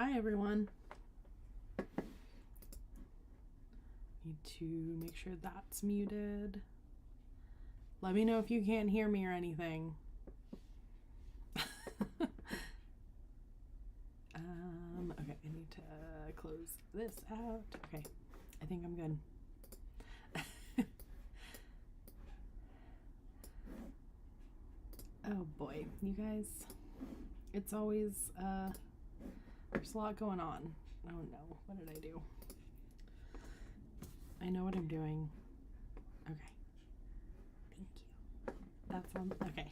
Hi everyone. Need to make sure that's muted. Let me know if you can't hear me or anything. Okay, I need to close this out. Okay, I think I'm good. Oh boy, you guys, it's always, there's a lot going on. Oh no, what did I do? I know what I'm doing. Okay. Thank you. That's on, okay.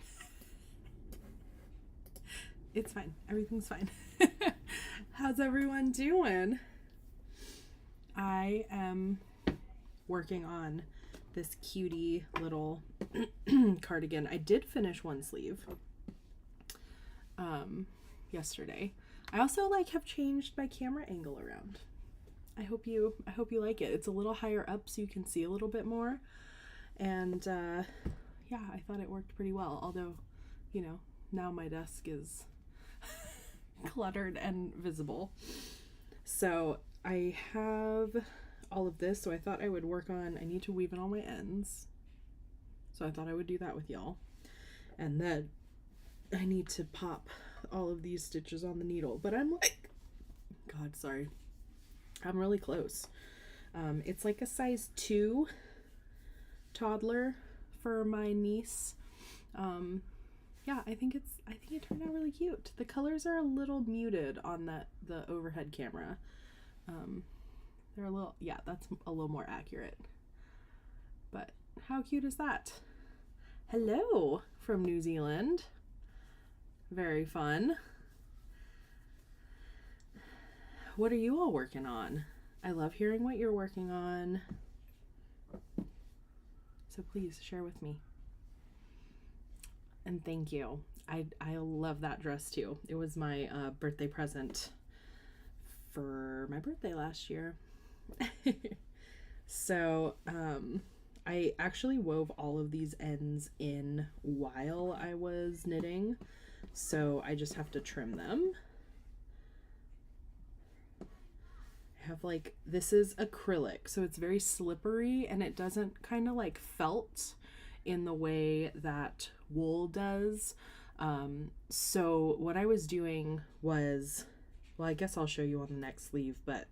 It's fine. Everything's fine. How's everyone doing? I am working on this cutie little cardigan. I did finish one sleeve yesterday. I also have changed my camera angle around. I hope you like it. It's a little higher up so you can see a little bit more. And yeah, I thought it worked pretty well. Although, you know, now my desk is cluttered and visible. So I have all of this, so I thought I would work on, I need to weave in all my ends. So I thought I would do that with y'all. And then I need to pop all of these stitches on the needle. But I'm like, God, sorry. I'm really close. It's like a size 2 toddler for my niece. Yeah, I think it turned out really cute. The colors are a little muted on the overhead camera. They're a little, yeah, that's a little more accurate. But how cute is that? Hello from New Zealand. Very fun. What are you all working on? I love hearing what you're working on. So please share with me. And thank you. I love that dress too. It was my birthday present for my birthday last year. So I actually wove all of these ends in while I was knitting. So I just have to trim them. I have this is acrylic, so it's very slippery and it doesn't kind of felt in the way that wool does. So what I was doing was, well, I guess I'll show you on the next sleeve, but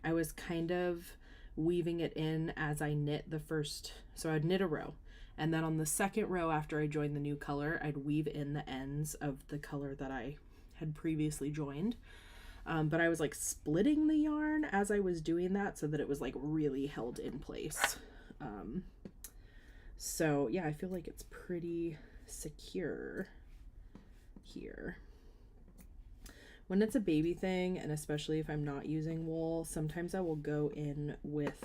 I was kind of weaving it in as I knit the first, so I'd knit a row, and then on the second row after I joined the new color, I'd weave in the ends of the color that I had previously joined. But I was splitting the yarn as I was doing that so that it was really held in place. So yeah, I feel like it's pretty secure here. When it's a baby thing, and especially if I'm not using wool, sometimes I will go in with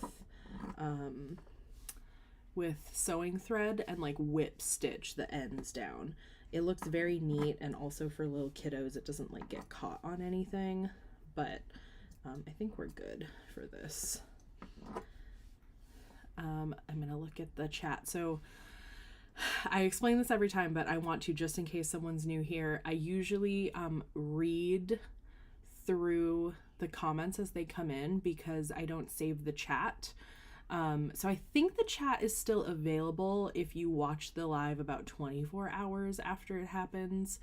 sewing thread and whip stitch the ends down. It looks very neat, and also for little kiddos, it doesn't get caught on anything, but I think we're good for this. I'm gonna look at the chat. So I explain this every time, but I want to, just in case someone's new here, I usually read through the comments as they come in because I don't save the chat. So I think the chat is still available if you watch the live about 24 hours after it happens,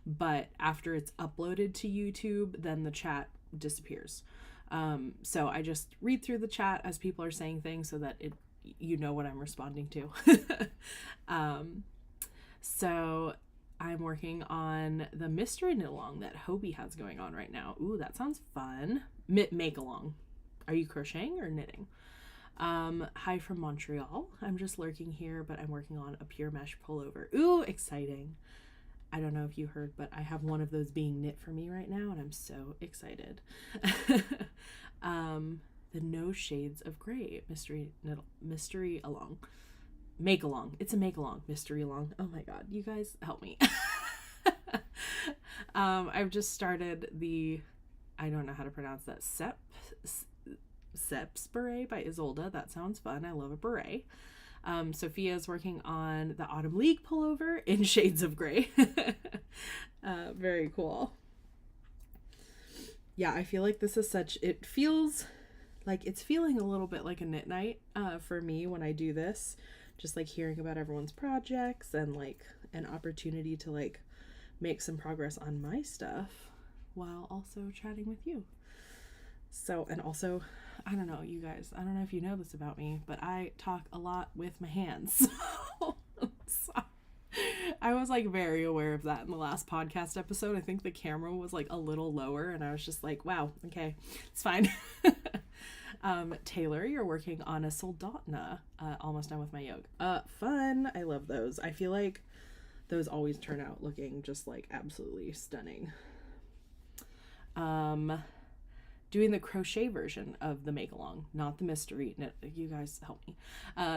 but after it's uploaded to YouTube, then the chat disappears. So I just read through the chat as people are saying things so that you know what I'm responding to. So I'm working on the mystery knit along that Hobie has going on right now. Ooh, that sounds fun. Make along. Are you crocheting or knitting? Hi from Montreal. I'm just lurking here, but I'm working on a pure mesh pullover. Ooh, exciting. I don't know if you heard, but I have one of those being knit for me right now, and I'm so excited. The No Shades of Gray mystery along. Make along. It's a make along. Mystery along. Oh my god, you guys help me. I've just started the, I don't know how to pronounce that, Seps beret by Isolde. That sounds fun. I love a beret. Sophia's working on the Autumn League pullover in shades of gray. Very cool. yeah, I feel like this is it feels like it's feeling a little bit like a knit night for me when I do this. Just like hearing about everyone's projects and like an opportunity to like make some progress on my stuff while also chatting with you. So, and also, I don't know, you guys, I don't know if you know this about me, but I talk a lot with my hands. So, I was like very aware of that in the last podcast episode. I think the camera was like a little lower and I was just like, wow, okay, it's fine. Taylor, you're working on a soldotna. Almost done with my yoke. Fun. I love those. I feel like those always turn out looking just like absolutely stunning. Doing the crochet version of the make along, not the mystery knit. You guys help me.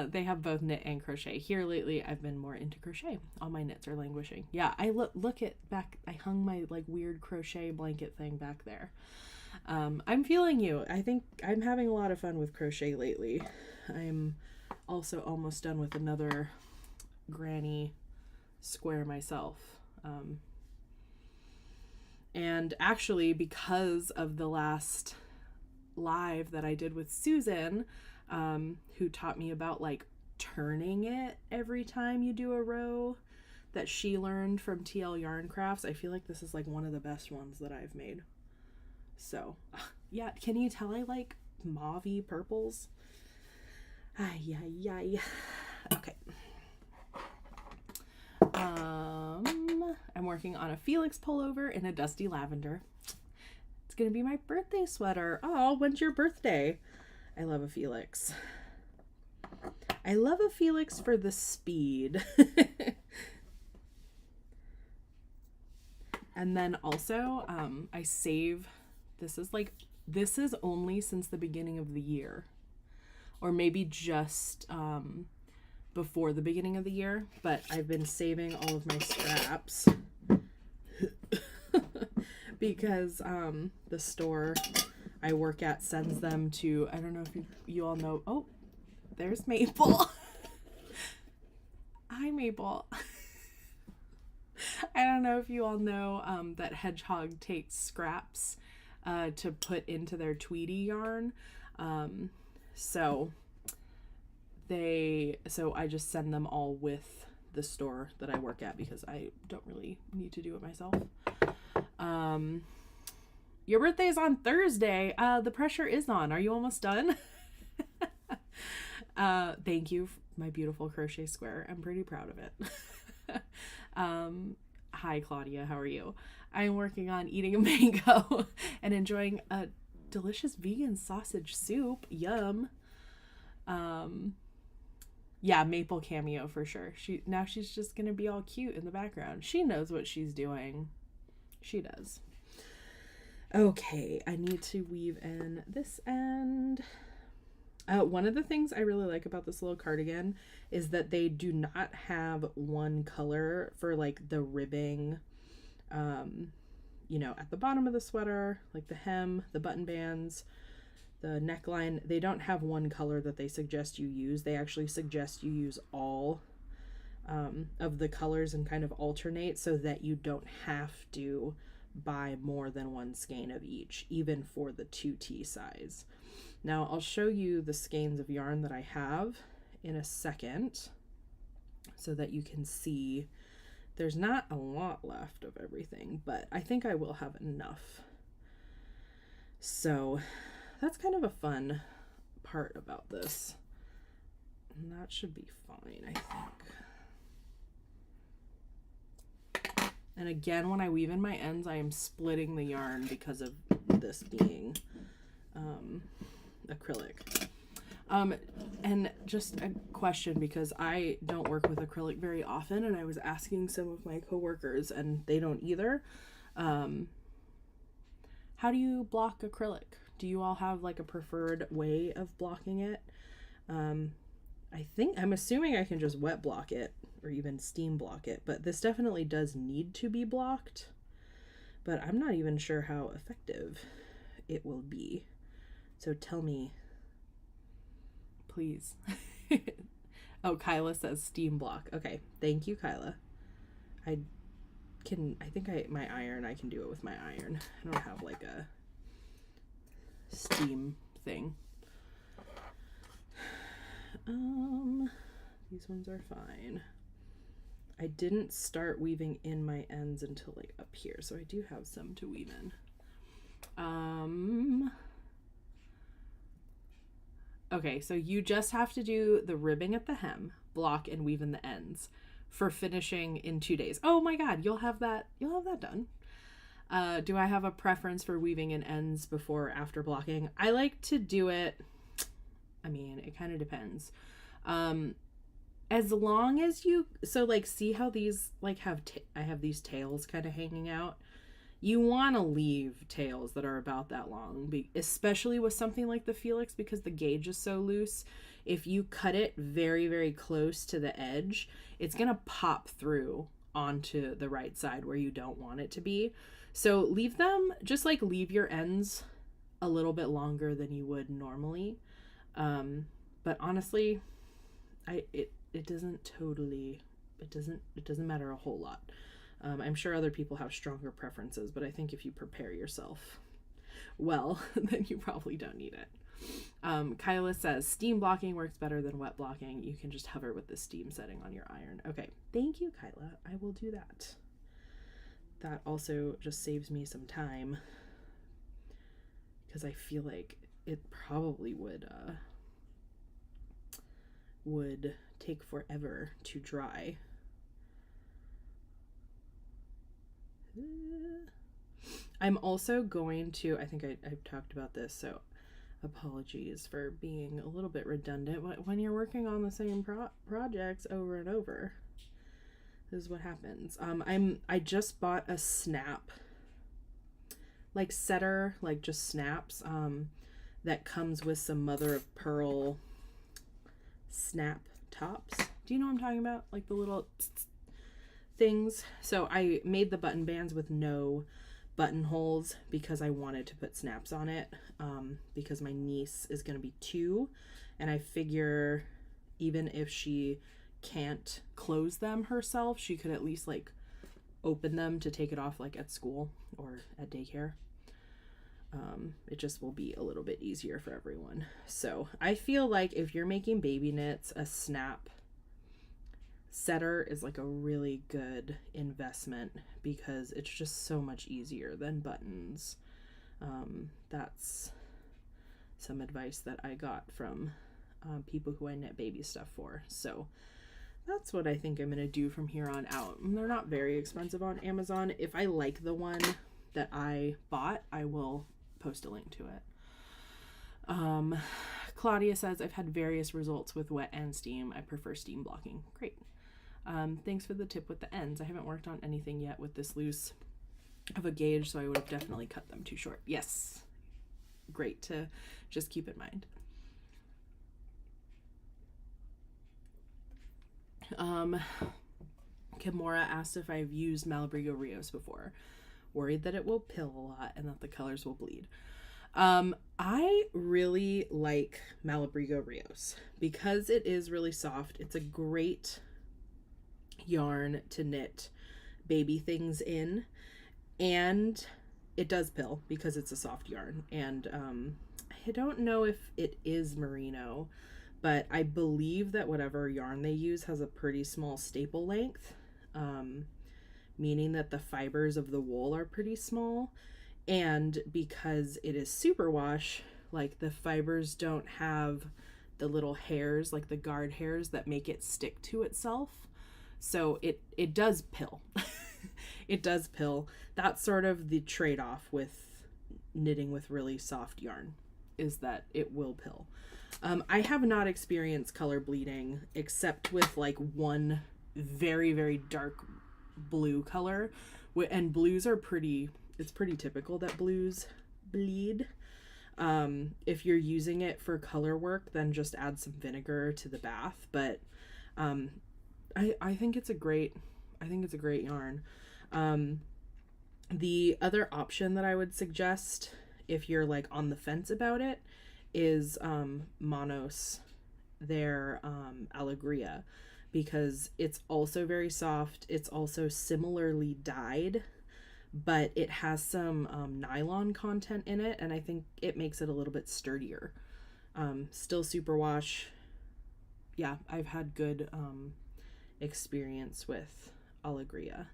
They have both knit and crochet. Here lately I've been more into crochet. All my knits are languishing. Yeah, I look at back, I hung my like weird crochet blanket thing back there. I'm feeling you. I think I'm having a lot of fun with crochet lately. I'm also almost done with another granny square myself. And actually, because of the last live that I did with Susan, who taught me about like turning it every time you do a row that she learned from TL Yarn Crafts, I feel like this is like one of the best ones that I've made. So, yeah, can you tell I like mauvey purples? Ay, ay, ay. Okay. I'm working on a Felix pullover in a dusty lavender. It's gonna be my birthday sweater. Oh, when's your birthday? I love a Felix. I love a Felix for the speed. And then also, I save, this is only since the beginning of the year. Or maybe just, before the beginning of the year, but I've been saving all of my scraps because the store I work at sends them to, I don't know if you all know, oh, there's Maple. Hi, Maple. I don't know if you all know that Hedgehog takes scraps to put into their Tweety yarn. So I just send them all with the store that I work at because I don't really need to do it myself. Your birthday is on Thursday. The pressure is on. Are you almost done? Thank you, my beautiful crochet square. I'm pretty proud of it. Hi, Claudia. How are you? I'm working on eating a mango and enjoying a delicious vegan sausage soup. Yum. Yeah, Maple cameo for sure. Now she's just gonna be all cute in the background. She knows what she's doing. She does. Okay, I need to weave in this end. One of the things I really like about this little cardigan is that they do not have one color for like the ribbing, at the bottom of the sweater, like the hem, the button bands, the neckline. They don't have one color that they suggest you use. They actually suggest you use all of the colors and kind of alternate so that you don't have to buy more than one skein of each, even for the 2T size. Now I'll show you the skeins of yarn that I have in a second so that you can see there's not a lot left of everything, but I think I will have enough. So that's kind of a fun part about this. And that should be fine, I think. And again, when I weave in my ends, I am splitting the yarn because of this being acrylic. And just a question, because I don't work with acrylic very often, and I was asking some of my coworkers and they don't either. How do you block acrylic? Do you all have like a preferred way of blocking it? I'm assuming I can just wet block it or even steam block it, but this definitely does need to be blocked, but I'm not even sure how effective it will be. So tell me, please. Oh, Kyla says steam block. Okay, thank you, Kyla. My iron, I can do it with my iron. I don't have like a steam thing. These ones are fine. I didn't start weaving in my ends until like up here, so I do have some to weave in. Okay, so you just have to do the ribbing at the hem, block, and weave in the ends for finishing in 2 days. Oh my god, you'll have that done. Do I have a preference for weaving in ends before or after blocking? I like to do it, I mean, it kind of depends. As long as you, so like, see how these like I have these tails kind of hanging out. You want to leave tails that are about that long, especially with something like the Felix, because the gauge is so loose. If you cut it very, very close to the edge, it's going to pop through onto the right side where you don't want it to be. So leave them, just like leave your ends a little bit longer than you would normally. But honestly, it doesn't matter a whole lot. I'm sure other people have stronger preferences, but I think if you prepare yourself well, then you probably don't need it. Kyla says, steam blocking works better than wet blocking. You can just hover with the steam setting on your iron. Okay, thank you, Kyla. I will do that. That also just saves me some time, because I feel like it probably would take forever to dry. I'm also going to, I think I've talked about this, so apologies for being a little bit redundant. When you're working on the same projects over and over, this is what happens. I just bought a snap, like setter, like just snaps, that comes with some mother of pearl snap tops. Do you know what I'm talking about? Like the little things. So I made the button bands with no buttonholes because I wanted to put snaps on it, because my niece is going to be 2, and I figure even if she can't close them herself, she could at least like open them to take it off like at school or at daycare. It just will be a little bit easier for everyone. So I feel like if you're making baby knits, a snap setter is like a really good investment because it's just so much easier than buttons. That's some advice that I got from people who I knit baby stuff for. So that's what I think I'm going to do from here on out. They're not very expensive on Amazon. If I like the one that I bought, I will post a link to it. Claudia says, I've had various results with wet and steam. I prefer steam blocking. Great. Thanks for the tip with the ends. I haven't worked on anything yet with this loose of a gauge, so I would have definitely cut them too short. Yes. Great to just keep in mind. Kimura asked if I've used Malabrigo Rios before. Worried that it will pill a lot and that the colors will bleed. I really like Malabrigo Rios because it is really soft. It's a great yarn to knit baby things in, and it does pill because it's a soft yarn. And I don't know if it is merino, but I believe that whatever yarn they use has a pretty small staple length, meaning that the fibers of the wool are pretty small. And because it is superwash, like the fibers don't have the little hairs, like the guard hairs that make it stick to itself. So it does pill. It does pill. That's sort of the trade-off with knitting with really soft yarn, is that it will pill. I have not experienced color bleeding except with like one very, very dark blue color, and blues are it's pretty typical that blues bleed. If you're using it for color work, then just add some vinegar to the bath. But I think it's a great yarn. The other option that I would suggest if you're like on the fence about it is Monos, their Alegria, because it's also very soft. It's also similarly dyed, but it has some nylon content in it, and I think it makes it a little bit sturdier. Still superwash. Yeah, I've had good experience with Alegria.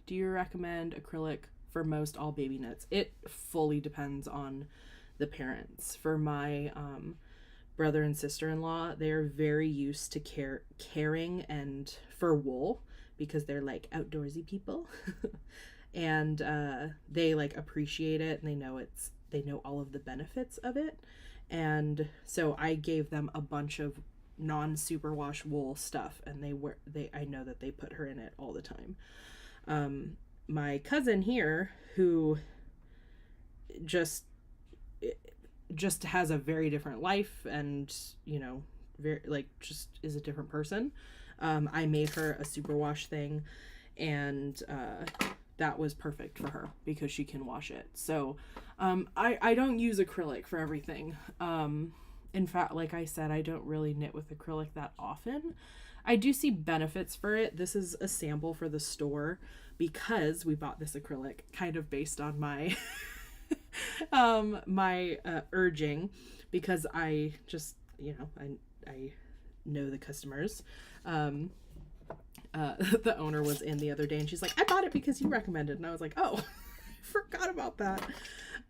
Do you recommend acrylic for most all baby knits? It fully depends on the parents. For my brother and sister-in-law, they're very used to caring and for wool because they're like outdoorsy people. And they like appreciate it, and they know all of the benefits of it. And so I gave them a bunch of non-superwash wool stuff, and I know that they put her in it all the time. My cousin here, who just has a very different life, and very like just is a different person. I made her a superwash thing, and that was perfect for her because she can wash it. So I don't use acrylic for everything. In fact, like I said, I don't really knit with acrylic that often. I do see benefits for it. This is a sample for the store because we bought this acrylic kind of based on my my urging, because I just, I know the customers. The owner was in the other day, and she's like, I bought it because you recommended. And I was like, oh, I forgot about that.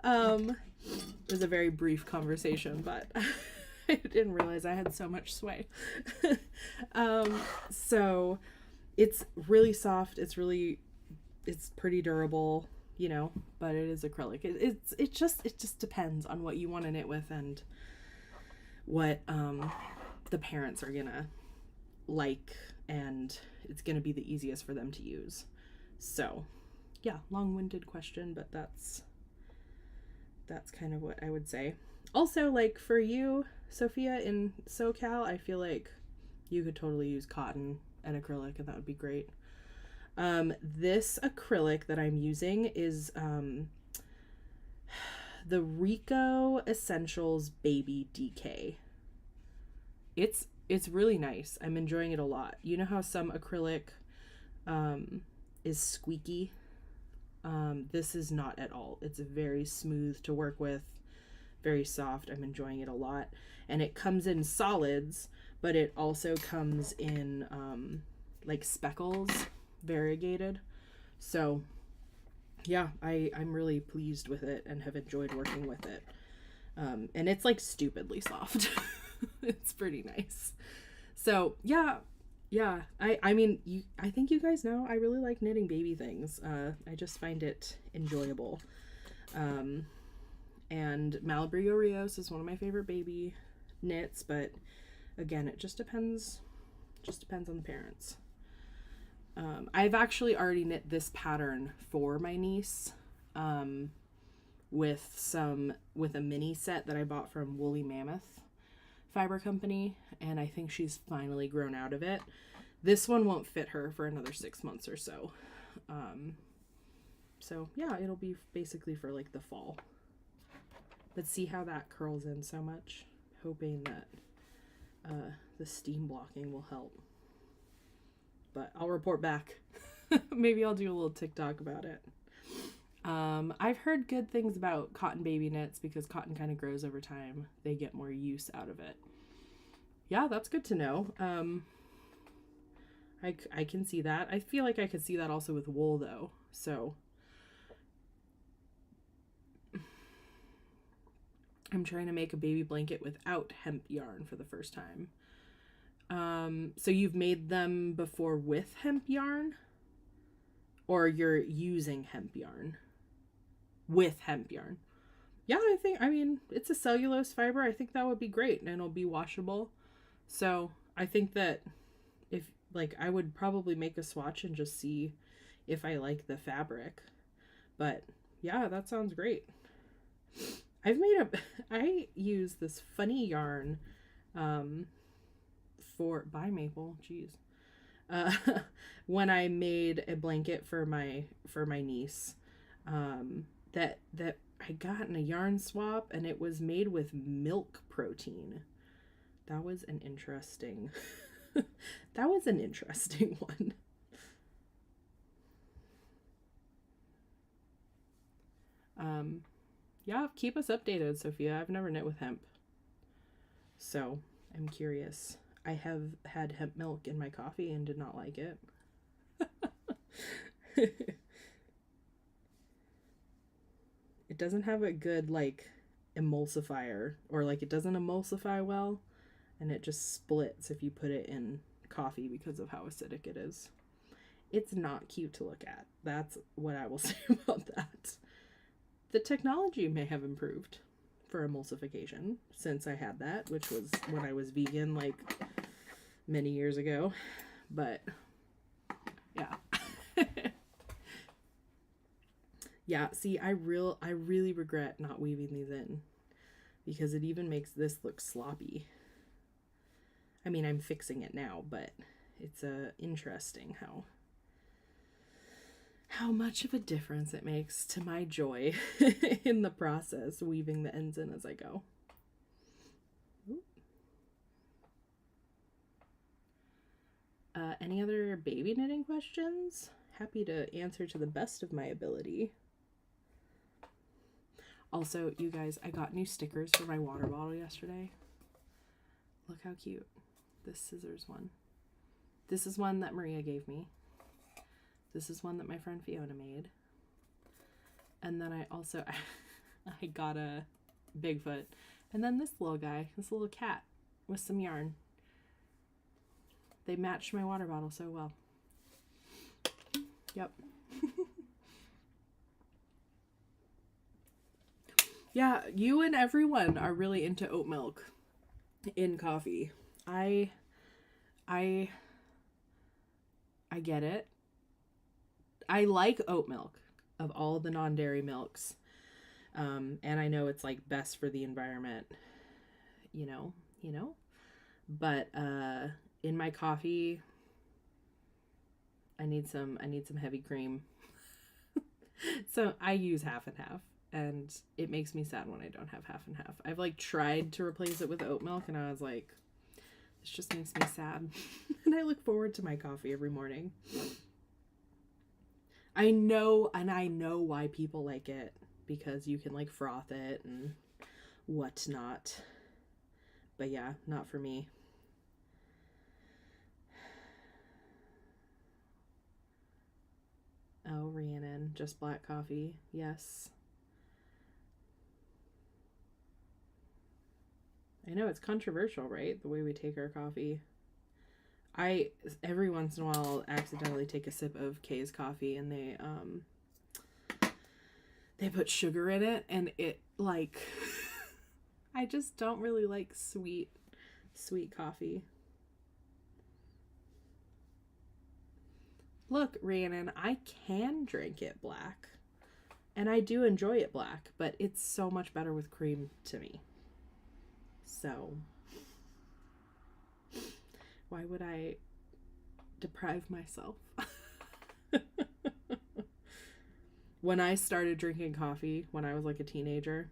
It was a very brief conversation, but I didn't realize I had so much sway. So it's really soft. It's pretty durable, but it is acrylic. It just depends on what you want to knit with and what the parents are gonna like, and it's gonna be the easiest for them to use. So yeah, long-winded question, but that's kind of what I would say. Also, like for you, Sophia, in SoCal, I feel like you could totally use cotton and acrylic, and that would be great. This acrylic that I'm using is the Rico Essentials Baby DK. It's really nice. I'm enjoying it a lot. You know how some acrylic is squeaky? This is not at all. It's very smooth to work with, very soft. I'm enjoying it a lot. And it comes in solids, but it also comes in like speckles, variegated. So yeah, I'm really pleased with it and have enjoyed working with it. And it's like stupidly soft. It's pretty nice. So yeah, I mean, I think you guys know I really like knitting baby things. I just find it enjoyable. And Malabrigo Rios is one of my favorite baby knits, but again, it just depends on the parents. I've actually already knit this pattern for my niece with a mini set that I bought from Woolly Mammoth Fiber Company, and I think she's finally grown out of it. This one won't fit her for another 6 months or so. So yeah, it'll be basically for like the fall. But see how that curls in so much? Hoping that the steam blocking will help. But I'll report back. Maybe I'll do a little TikTok about it. I've heard good things about cotton baby knits because cotton kind of grows over time. They get more use out of it. Yeah, that's good to know. I can see that. I feel like I could see that also with wool though. So I'm trying to make a baby blanket without hemp yarn for the first time. So you've made them before with hemp yarn, or you're using hemp yarn with hemp yarn? Yeah, I mean, it's a cellulose fiber. I think that would be great, and it'll be washable. So I think that I would probably make a swatch and just see if I like the fabric. But yeah, that sounds great. I use this funny yarn by Maple, geez. When I made a blanket for my niece, that I got in a yarn swap, and it was made with milk protein. That was an interesting That was an interesting one. Yeah, keep us updated, Sophia. I've never knit with hemp, so I'm curious. I have had hemp milk in my coffee and did not like it. It doesn't have a good, like, emulsifier, or like it doesn't emulsify well, and it just splits if you put it in coffee because of how acidic it is. It's not cute to look at. That's what I will say about that. The technology may have improved for emulsification since I had that, which was when I was vegan, like, many years ago. But yeah. Yeah, see, I really regret not weaving these in, because it even makes this look sloppy. I mean, I'm fixing it now, but it's interesting how much of a difference it makes to my joy in the process, weaving the ends in as I go. Any other baby knitting questions? Happy to answer to the best of my ability. Also, you guys, I got new stickers for my water bottle yesterday. Look how cute. This scissors one. This is one that Maria gave me. This is one that my friend Fiona made. And then I also, I got a Bigfoot. And then this little guy, this little cat with some yarn. They matched my water bottle so well. Yep. Yeah, you and everyone are really into oat milk in coffee. I get it. I like oat milk of all the non-dairy milks. And I know it's like best for the environment, you know, but in my coffee, I need some heavy cream. So I use half and half, and it makes me sad when I don't have half and half. I've like tried to replace it with oat milk, and I was like, this just makes me sad. And I look forward to my coffee every morning. I know why people like it, because you can like froth it and whatnot. But yeah, not for me. Oh, Rhiannon, just black coffee. Yes. I know it's controversial, right? The way we take our coffee. I, every once in a while, accidentally take a sip of Kay's coffee, and they put sugar in it, and it, like, I just don't really like sweet coffee. Look, Rhiannon, I can drink it black, and I do enjoy it black, but it's so much better with cream to me. So why would I deprive myself? When I started drinking coffee when I was like a teenager,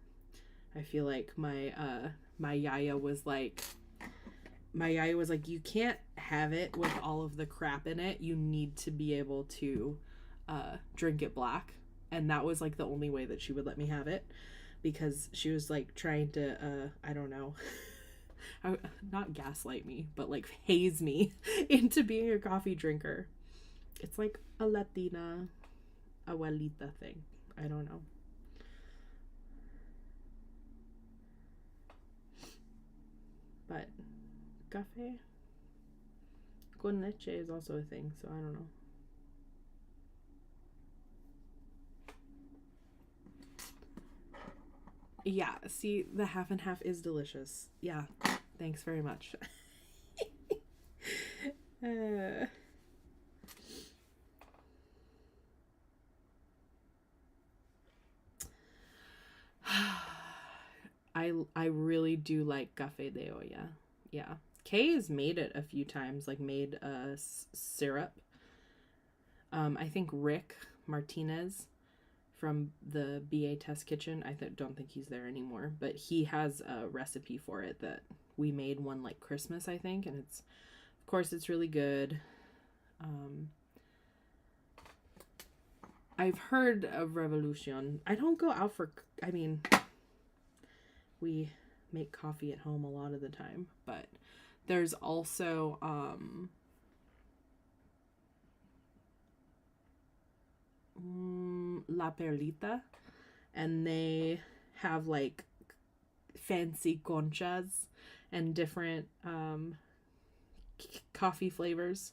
I feel like my yaya was like, you can't have it with all of the crap in it. You need to be able to drink it black. And that was like the only way that she would let me have it, because she was like trying to, I don't know, not gaslight me, but like haze me into being a coffee drinker. It's like a Latina abuelita thing. I don't know. But café con leche is also a thing, so I don't know. Yeah, see, the half and half is delicious. Yeah, thanks very much. I really do like café de olla. Yeah. Kay has made it a few times, like made a syrup. I think Rick Martinez from the BA Test Kitchen, don't think he's there anymore, but he has a recipe for it that we made one like Christmas, I think, and it's Of course, it's really good. I've heard of Revolution. I don't go out for, I mean, we make coffee at home a lot of the time, but there's also La Perlita, and they have like fancy conchas and different coffee flavors.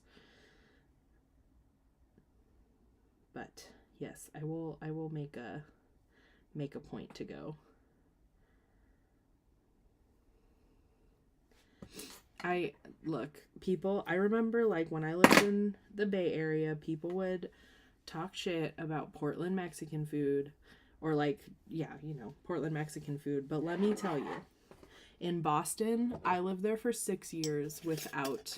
But yes, I will make a point to go. I remember like when I lived in the Bay Area, people would talk shit about Portland Mexican food, or like, yeah, you know, Portland Mexican food. But let me tell you, in Boston, I lived there for 6 years without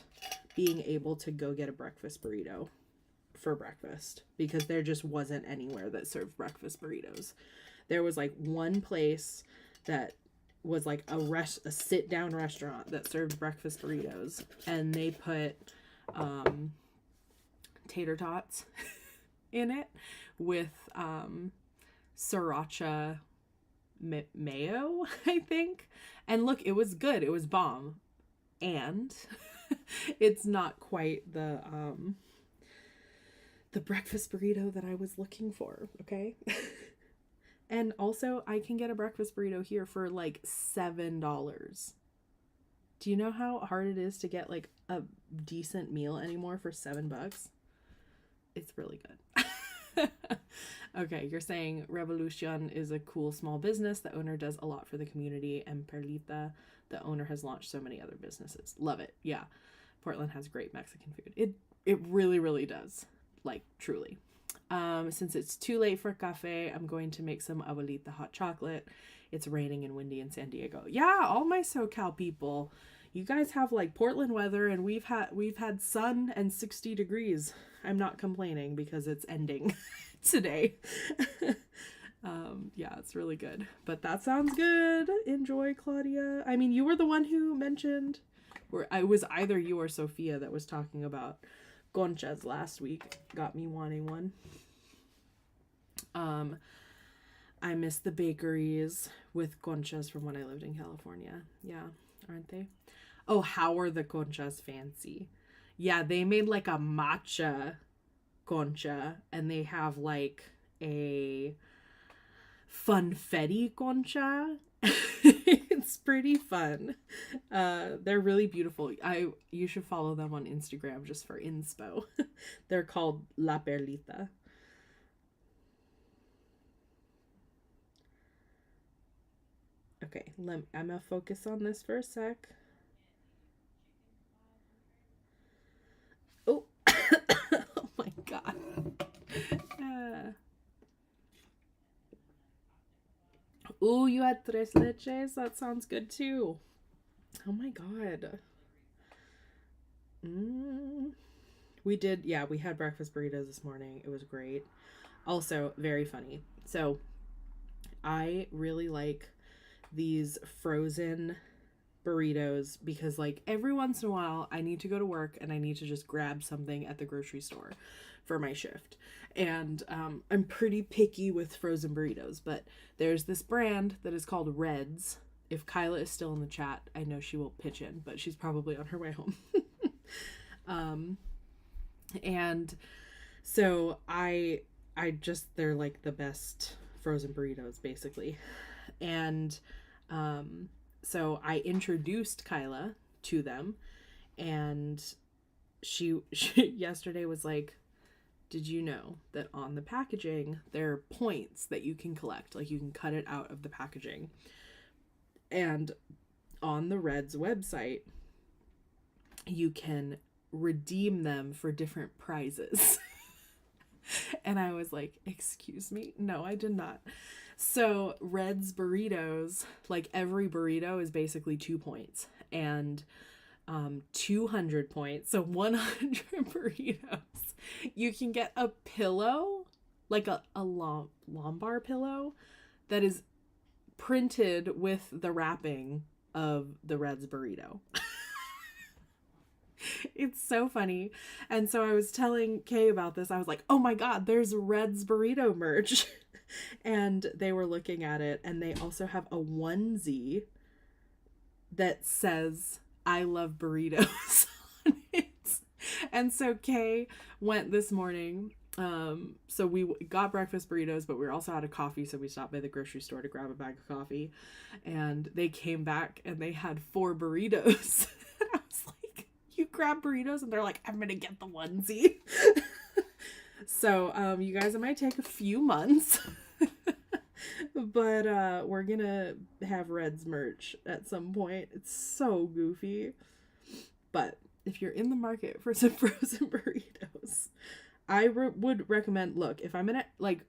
being able to go get a breakfast burrito for breakfast, because there just wasn't anywhere that served breakfast burritos. There was like one place that was like a sit down restaurant that served breakfast burritos, and they put tater tots in it with sriracha mayo, I think. And look, it was good. It was bomb. And it's not quite the breakfast burrito that I was looking for, okay? And also, I can get a breakfast burrito here for like $7. Do you know how hard it is to get like a decent meal anymore for $7? It's really good. Okay, you're saying Revolution is a cool small business. The owner does a lot for the community, and Perlita, the owner, has launched so many other businesses. Love it. Yeah. Portland has great Mexican food. It really, really does. Like, truly. Since it's too late for cafe, I'm going to make some abuelita hot chocolate. It's raining and windy in San Diego. Yeah, all my SoCal people, you guys have like Portland weather, and we've had sun and 60 degrees. I'm not complaining because it's ending today. Yeah, it's really good. But that sounds good. Enjoy, Claudia. I mean, you were the one who mentioned, or I was either you or Sophia that was talking about conchas last week. Got me wanting one. I miss the bakeries with conchas from when I lived in California. Yeah, aren't they? Oh, how are the conchas fancy? Yeah, they made like a matcha concha, and they have like a funfetti concha. It's pretty fun. They're really beautiful. You should follow them on Instagram just for inspo. They're called La Perlita. Okay, I'm gonna focus on this for a sec. Oh, oh my god. Ooh, you had tres leches? That sounds good too. Oh my god. We did, yeah, we had breakfast burritos this morning. It was great. Also, very funny. So, I really like these frozen burritos because, like, every once in a while I need to go to work and I need to just grab something at the grocery store for my shift. And I'm pretty picky with frozen burritos, but there's this brand that is called Reds. If Kyla is still in the chat, I know she will pitch in, but she's probably on her way home. And so I just, they're like the best frozen burritos basically. And so I introduced Kyla to them, and she yesterday was like, did you know that on the packaging there are points that you can collect? Like, you can cut it out of the packaging. And on the Reds website, you can redeem them for different prizes. And I was like, excuse me? No, I did not. So Reds burritos, like, every burrito is basically 2 points, and 200 points, so 100 burritos, you can get a pillow, like a lumbar pillow that is printed with the wrapping of the Reds burrito. It's so funny. And so I was telling Kay about this. I was like, oh my God, there's Red's burrito merch. And they were looking at it, and they also have a onesie that says, I love burritos on it. And so Kay went this morning. So we got breakfast burritos, but we were also out of coffee. So we stopped by the grocery store to grab a bag of coffee, and they came back and they had 4 burritos. And I was like, you grab burritos? And they're like, I'm going to get the onesie. So, you guys, it might take a few months, but, we're going to have Red's merch at some point. It's so goofy. But if you're in the market for some frozen burritos, I would recommend, look, if I'm gonna, like,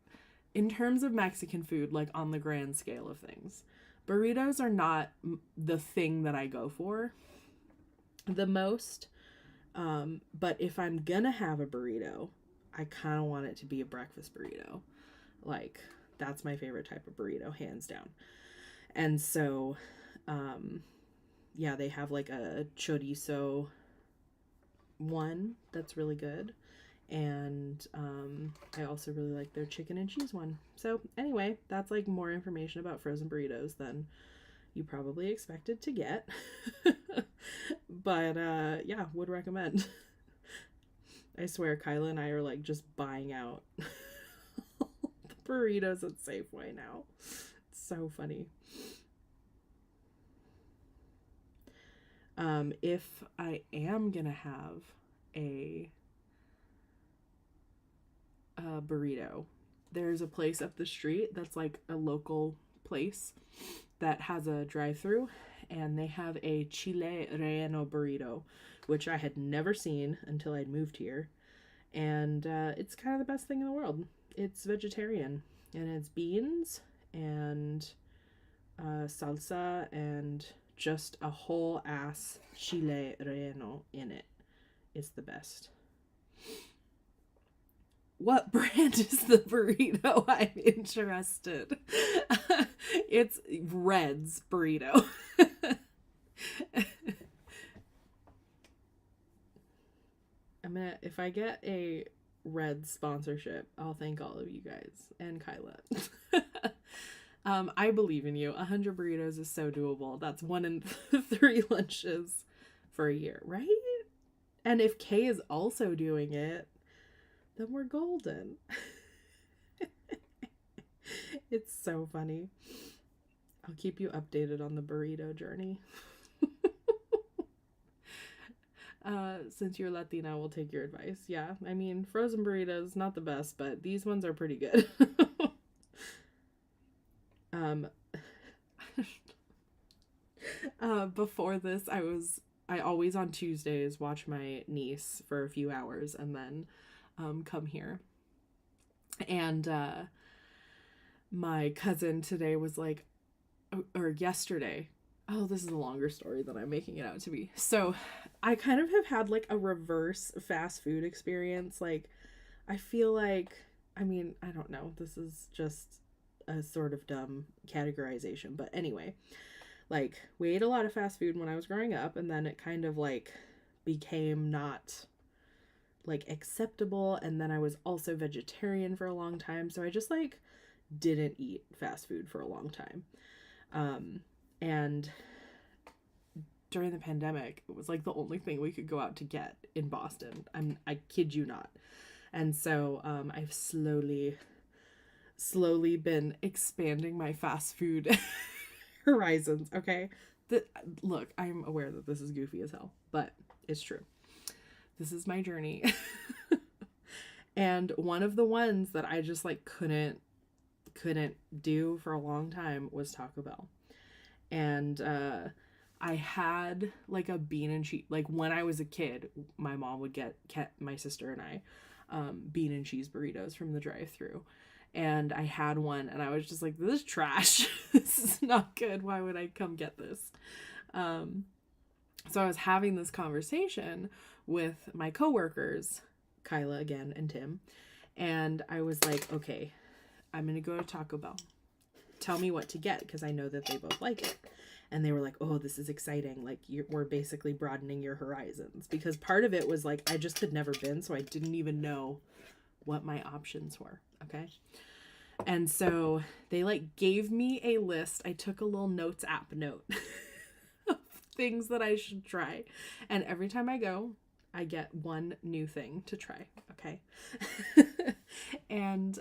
in terms of Mexican food, like, on the grand scale of things, burritos are not the thing that I go for the most, but if I'm gonna have a burrito, I kind of want it to be a breakfast burrito. Like, that's my favorite type of burrito, hands down. And so, yeah, they have, like, a chorizo one that's really good. And I also really like their chicken and cheese one. So anyway, that's like more information about frozen burritos than you probably expected to get. But yeah, would recommend. I swear Kyla and I are like just buying out the burritos at Safeway now. It's so funny. If I am gonna have a burrito, there's a place up the street that's like a local place that has a drive-through, and they have a chile relleno burrito, which I had never seen until I'd moved here, and it's kind of the best thing in the world. It's vegetarian, and it's beans and salsa and just a whole ass chile relleno in it. It's the best. What brand is the burrito? I'm interested. It's Red's burrito. If I get a Red sponsorship, I'll thank all of you guys and Kyla. I believe in you. 100 burritos is so doable. That's 1 in 3 lunches for a year, right? And if Kay is also doing it, then we're golden. It's so funny. I'll keep you updated on the burrito journey. Since you're Latina, we'll take your advice. Yeah, I mean, frozen burritos, not the best, but these ones are pretty good. Before this, I always on Tuesdays watch my niece for a few hours and then come here. And my cousin today was like, or yesterday, oh, this is a longer story than I'm making it out to be. So I kind of have had like a reverse fast food experience. Like, I feel like, I mean, I don't know, this is just a sort of dumb categorization, but anyway, like, we ate a lot of fast food when I was growing up, and then it kind of like became not like acceptable, and then I was also vegetarian for a long time, so I just like didn't eat fast food for a long time. And during the pandemic, it was like the only thing we could go out to get in Boston. I kid you not. And so I've slowly been expanding my fast food horizons, okay? Look, I'm aware that this is goofy as hell, but it's true. This is my journey. And one of the ones that I just like couldn't do for a long time was Taco Bell. And I had like a bean and cheese, like when I was a kid, my mom would get my sister and I bean and cheese burritos from the drive-thru. And I had one and I was just like, this is trash. This is not good. Why would I come get this? So I was having this conversation with my coworkers, Kyla again and Tim. And I was like, okay, I'm going to go to Taco Bell. Tell me what to get because I know that they both like it. And they were like, oh, this is exciting. Like, we're basically broadening your horizons. Because part of it was like, I just had never been, so I didn't even know what my options were. Okay. And so they like gave me a list. I took a little notes app note of things that I should try. And every time I go, I get one new thing to try. Okay. And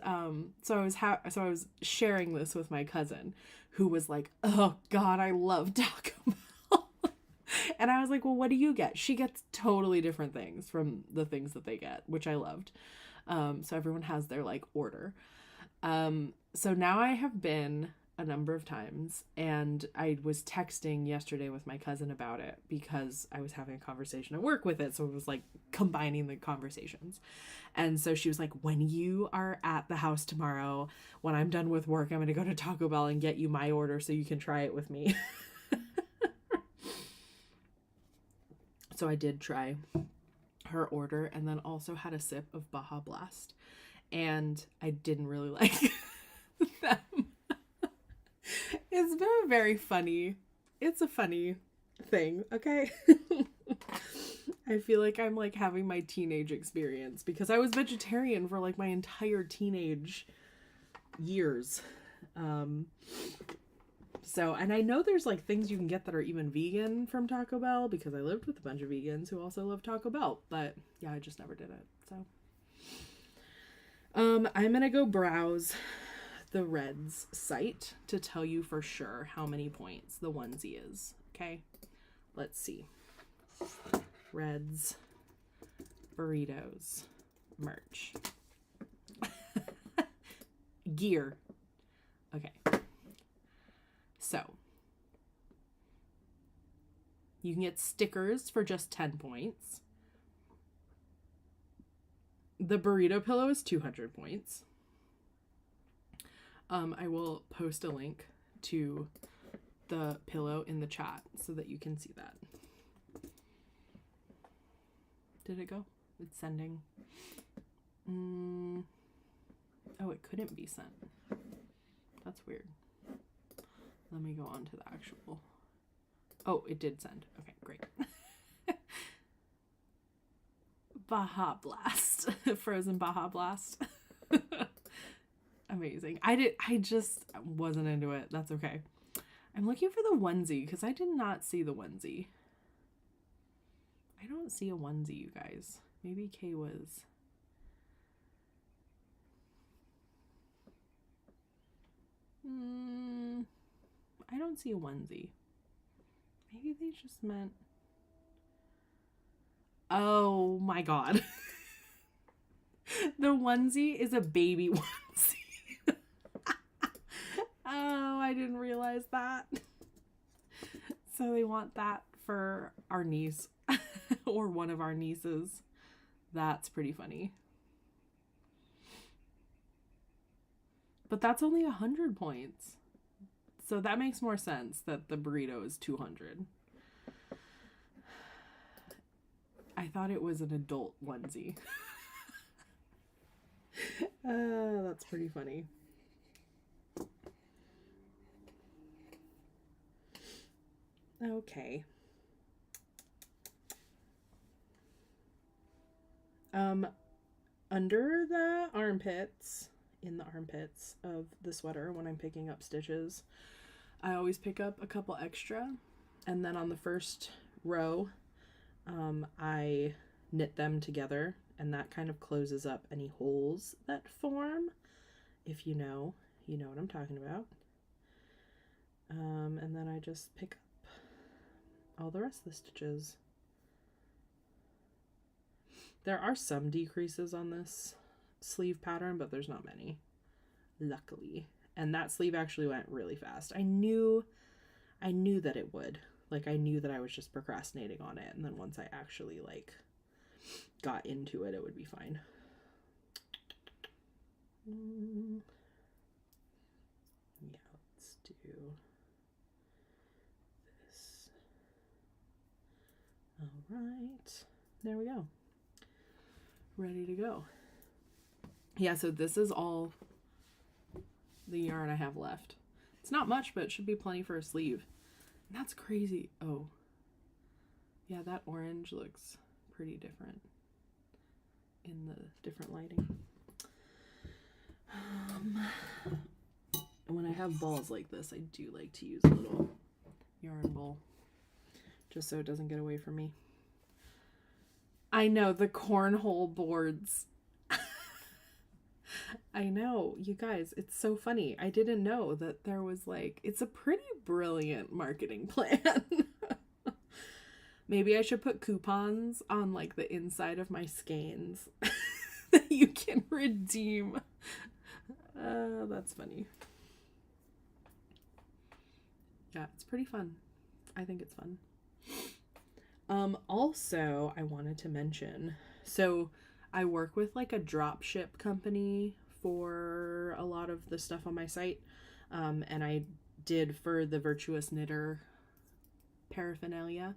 so I was sharing this with my cousin, who was like, oh God, I love Taco Bell. And I was like, well, what do you get? She gets totally different things from the things that they get, which I loved. So everyone has their like order. So now I have been a number of times, and I was texting yesterday with my cousin about it because I was having a conversation at work with it. So it was like combining the conversations. And so she was like, when you are at the house tomorrow, when I'm done with work, I'm going to go to Taco Bell and get you my order so you can try it with me. So I did try her order and then also had a sip of Baja Blast. And I didn't really like them. It's very, very funny. It's a funny thing, okay? I feel like I'm like having my teenage experience because I was vegetarian for like my entire teenage years. So, and I know there's like things you can get that are even vegan from Taco Bell because I lived with a bunch of vegans who also love Taco Bell, but yeah, I just never did it. So, I'm gonna go browse the Reds site to tell you for sure how many points the onesie is. Okay, let's see. Reds burritos merch gear. Okay, so you can get stickers for just 10 points. The burrito pillow is 200 points. I will post a link to the pillow in the chat so that you can see that. Did it go? It's sending. Oh, it couldn't be sent. That's weird. Let me go on to the actual. Oh, it did send. Okay, great. Baja Blast. Frozen Baja Blast. Amazing. I just wasn't into it. That's okay. I'm looking for the onesie because I did not see the onesie. I don't see a onesie, you guys. Maybe Kay was. I don't see a onesie. Maybe they just meant. Oh my God. The onesie is a baby onesie. Oh, I didn't realize that. So they want that for our niece or one of our nieces. That's pretty funny. But that's only 100 points. So that makes more sense that the burrito is 200. I thought it was an adult onesie. That's pretty funny. Okay. Under the armpits, in the armpits of the sweater when I'm picking up stitches, I always pick up a couple extra, and then on the first row, I knit them together, and that kind of closes up any holes that form. If you know what I'm talking about. And then I just pick up all the rest of the stitches. There are some decreases on this sleeve pattern, but there's not many, luckily. And that sleeve actually went really fast. I knew that it would. Like, I knew that I was just procrastinating on it, and then once I actually like got into it, it would be fine. Yeah, let's do this. All right, there we go. Ready to go. Yeah, so this is all the yarn I have left. It's not much, but it should be plenty for a sleeve. That's crazy. Oh, yeah, that orange looks pretty different in the different lighting. And when I have balls like this, I do like to use a little yarn ball just so it doesn't get away from me. I know, the cornhole boards. I know, you guys, it's so funny. I didn't know that there was like, it's a pretty brilliant marketing plan. Maybe I should put coupons on like the inside of my skeins that you can redeem. That's funny. Yeah, it's pretty fun. I think it's fun. Also, I wanted to mention, so I work with like a drop ship company for a lot of the stuff on my site. And I did for the Virtuous Knitter paraphernalia.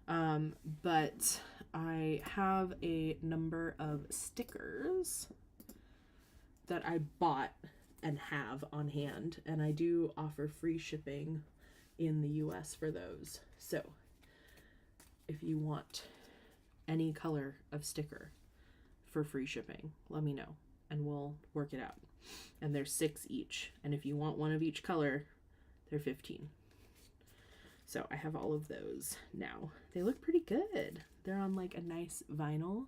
But I have a number of stickers that I bought and have on hand, and I do offer free shipping in the US for those. So if you want any color of sticker for free shipping, let me know and we'll work it out. And there's 6 each, and if you want one of each color, they're 15. So I have all of those now. They look pretty good. They're on like a nice vinyl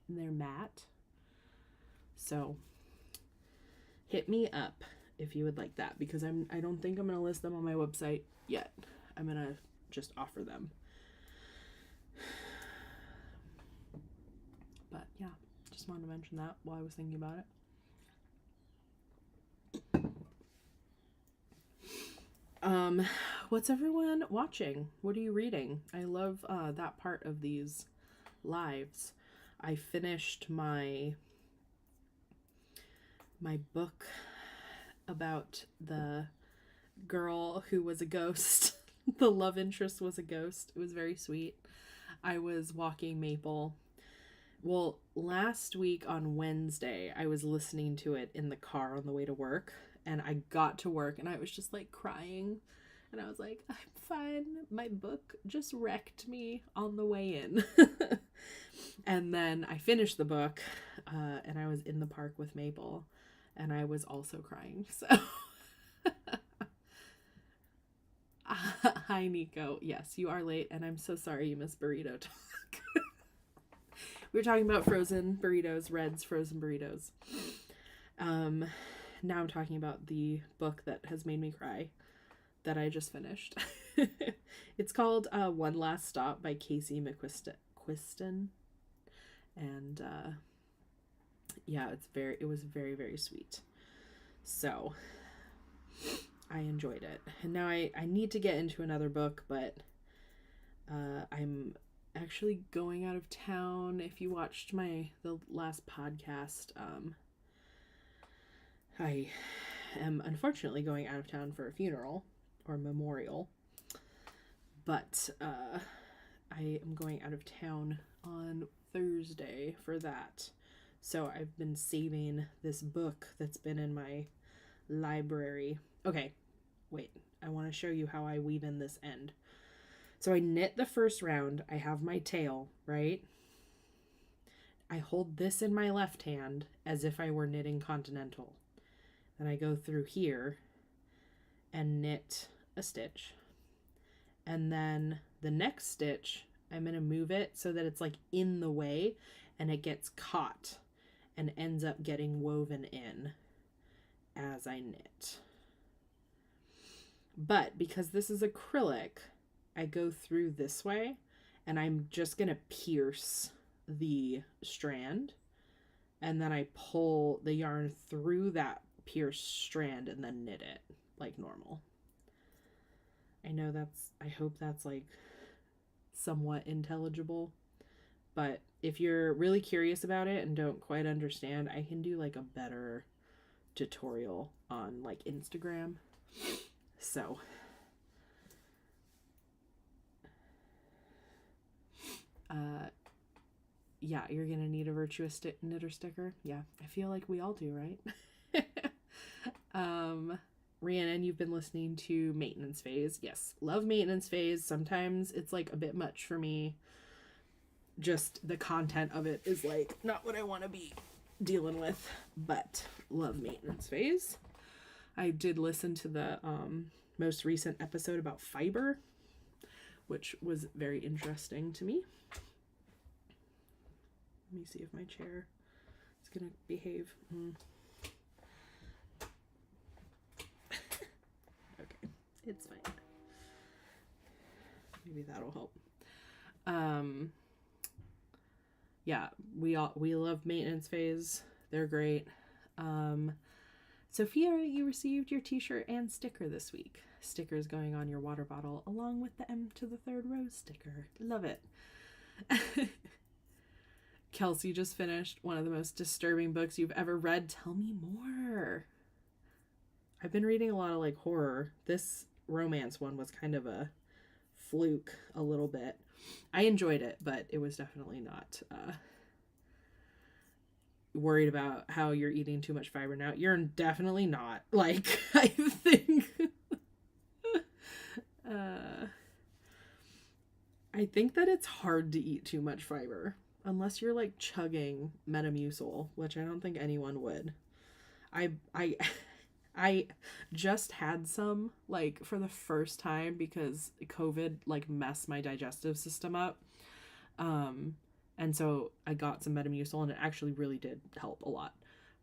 and they're matte. So hit me up if you would like that, because I don't think I'm going to list them on my website yet. I'm going to just offer them. But yeah, just wanted to mention that while I was thinking about it. What's everyone watching? What are you reading? I love that part of these lives. I finished my book about the girl who was a ghost. The love interest was a ghost. It was very sweet. I was walking Maple. Well, last week on Wednesday, I was listening to it in the car on the way to work, and I got to work and I was just like crying. And I was like, I'm fine. My book just wrecked me on the way in. And then I finished the book, and I was in the park with Maple, and I was also crying. So, hi, Nico. Yes, you are late, and I'm so sorry you missed burrito talk. We were talking about frozen burritos, Red's frozen burritos. Now I'm talking about the book that has made me cry that I just finished. It's called One Last Stop by Casey McQuiston. And yeah, it was very, very sweet. So I enjoyed it. And now I need to get into another book, but I'm actually going out of town. If you watched the last podcast, I am unfortunately going out of town for a funeral or memorial, but I am going out of town on Thursday for that. So I've been saving this book that's been in my library. Okay, wait, I want to show you how I weave in this end. So I knit the first round. I have my tail, right? I hold this in my left hand as if I were knitting continental. Then I go through here and knit a stitch. And then the next stitch, I'm going to move it so that it's like in the way and it gets caught and ends up getting woven in as I knit. But because this is acrylic, I go through this way and I'm just going to pierce the strand, and then I pull the yarn through that pierced strand and then knit it like normal. I hope that's like somewhat intelligible, but if you're really curious about it and don't quite understand, I can do like a better tutorial on like Instagram. So yeah, you're gonna need a Virtuous Knitter sticker. Yeah, I feel like we all do, right? Rhiannon, you've been listening to Maintenance Phase. Yes, love Maintenance Phase. Sometimes it's like a bit much for me. Just the content of it is like not what I want to be dealing with, but love Maintenance Phase. I did listen to the most recent episode about fiber, which was very interesting to me. Let me see if my chair is gonna behave. Okay, it's fine. Maybe that'll help. Yeah, we love Maintenance Phase. They're great. Sophia, you received your t-shirt and sticker this week. Stickers going on your water bottle along with the M to the 3rd row sticker. Love it. Kelsey just finished one of the most disturbing books you've ever read. Tell me more. I've been reading a lot of like horror. This romance one was kind of a fluke a little bit. I enjoyed it, but it was definitely not worried about how you're eating too much fiber now. You're definitely not. Like, I think I think that it's hard to eat too much fiber unless you're like chugging Metamucil, which I don't think anyone would. I just had some like for the first time because COVID like messed my digestive system up. And so I got some Metamucil and it actually really did help a lot.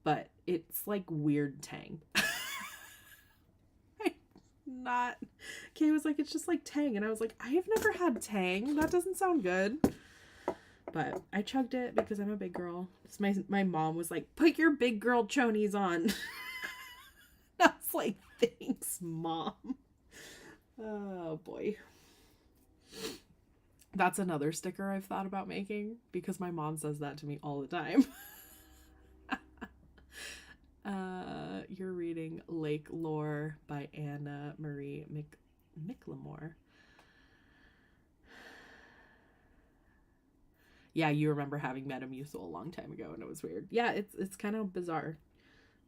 But it's like weird tang. Kay was like, it's just like tang. And I was like, I have never had tang. That doesn't sound good. But I chugged it because I'm a big girl. So my mom was like, put your big girl chonies on. I was like, thanks, Mom. Oh, boy. That's another sticker I've thought about making because my mom says that to me all the time. You're reading Lake Lore by Anna Marie Miclemore. Yeah, you remember having Metamucil a long time ago and it was weird. Yeah, it's kind of bizarre.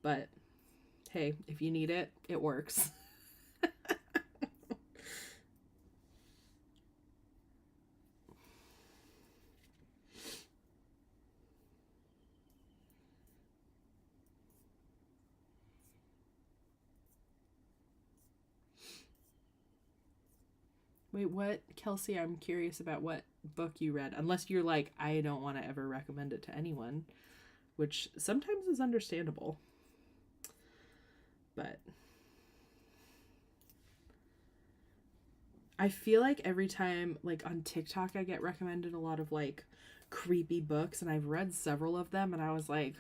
But hey, if you need it, it works. Wait, what? Kelsey, I'm curious about what book you read. Unless you're like, I don't want to ever recommend it to anyone. Which sometimes is understandable. But I feel like every time, like on TikTok, I get recommended a lot of like creepy books. And I've read several of them. And I was like,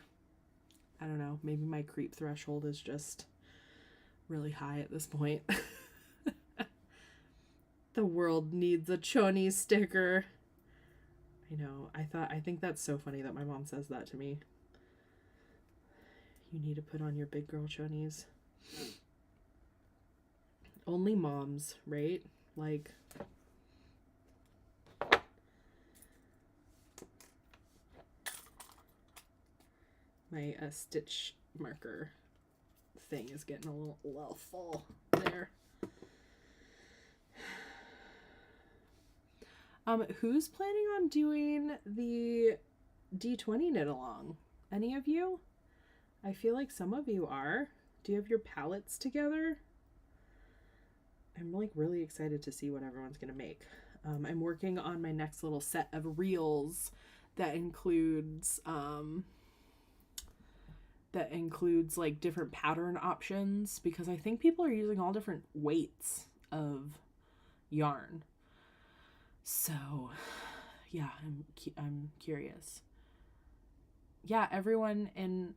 I don't know. Maybe my creep threshold is just really high at this point. The world needs a choni sticker. I know. I think that's so funny that my mom says that to me. You need to put on your big girl chonies. Only moms, right? Like, my stitch marker thing is getting a little full there. Who's planning on doing the D20 knit along? Any of you? I feel like some of you are. Do you have your palettes together? I'm like really excited to see what everyone's gonna make. I'm working on my next little set of reels that includes like different pattern options because I think people are using all different weights of yarn. So, yeah, I'm curious. Yeah, everyone in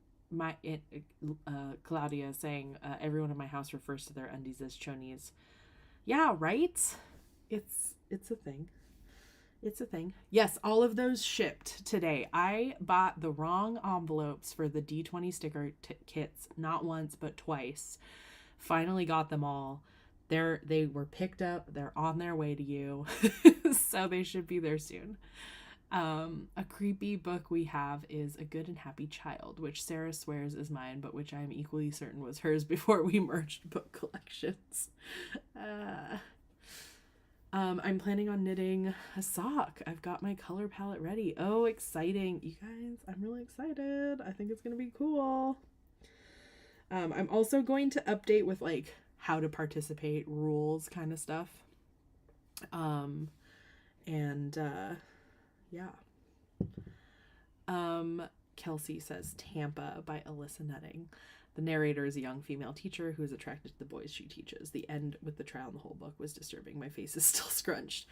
Claudia is saying everyone in my house refers to their undies as chonies. Yeah, right? It's a thing. It's a thing. Yes, all of those shipped today. I bought the wrong envelopes for the D20 sticker kits, not once, but twice. Finally got them all. They were picked up. They're on their way to you. So they should be there soon. A creepy book we have is A Good and Happy Child, which Sarah swears is mine, but which I'm equally certain was hers before we merged book collections. I'm planning on knitting a sock. I've got my color palette ready. Oh, exciting. You guys, I'm really excited. I think it's going to be cool. I'm also going to update with like how to participate, rules kind of stuff. Yeah. Kelsey says Tampa by Alyssa Nutting. The narrator is a young female teacher who is attracted to the boys she teaches. The end with the trial in the whole book was disturbing. My face is still scrunched.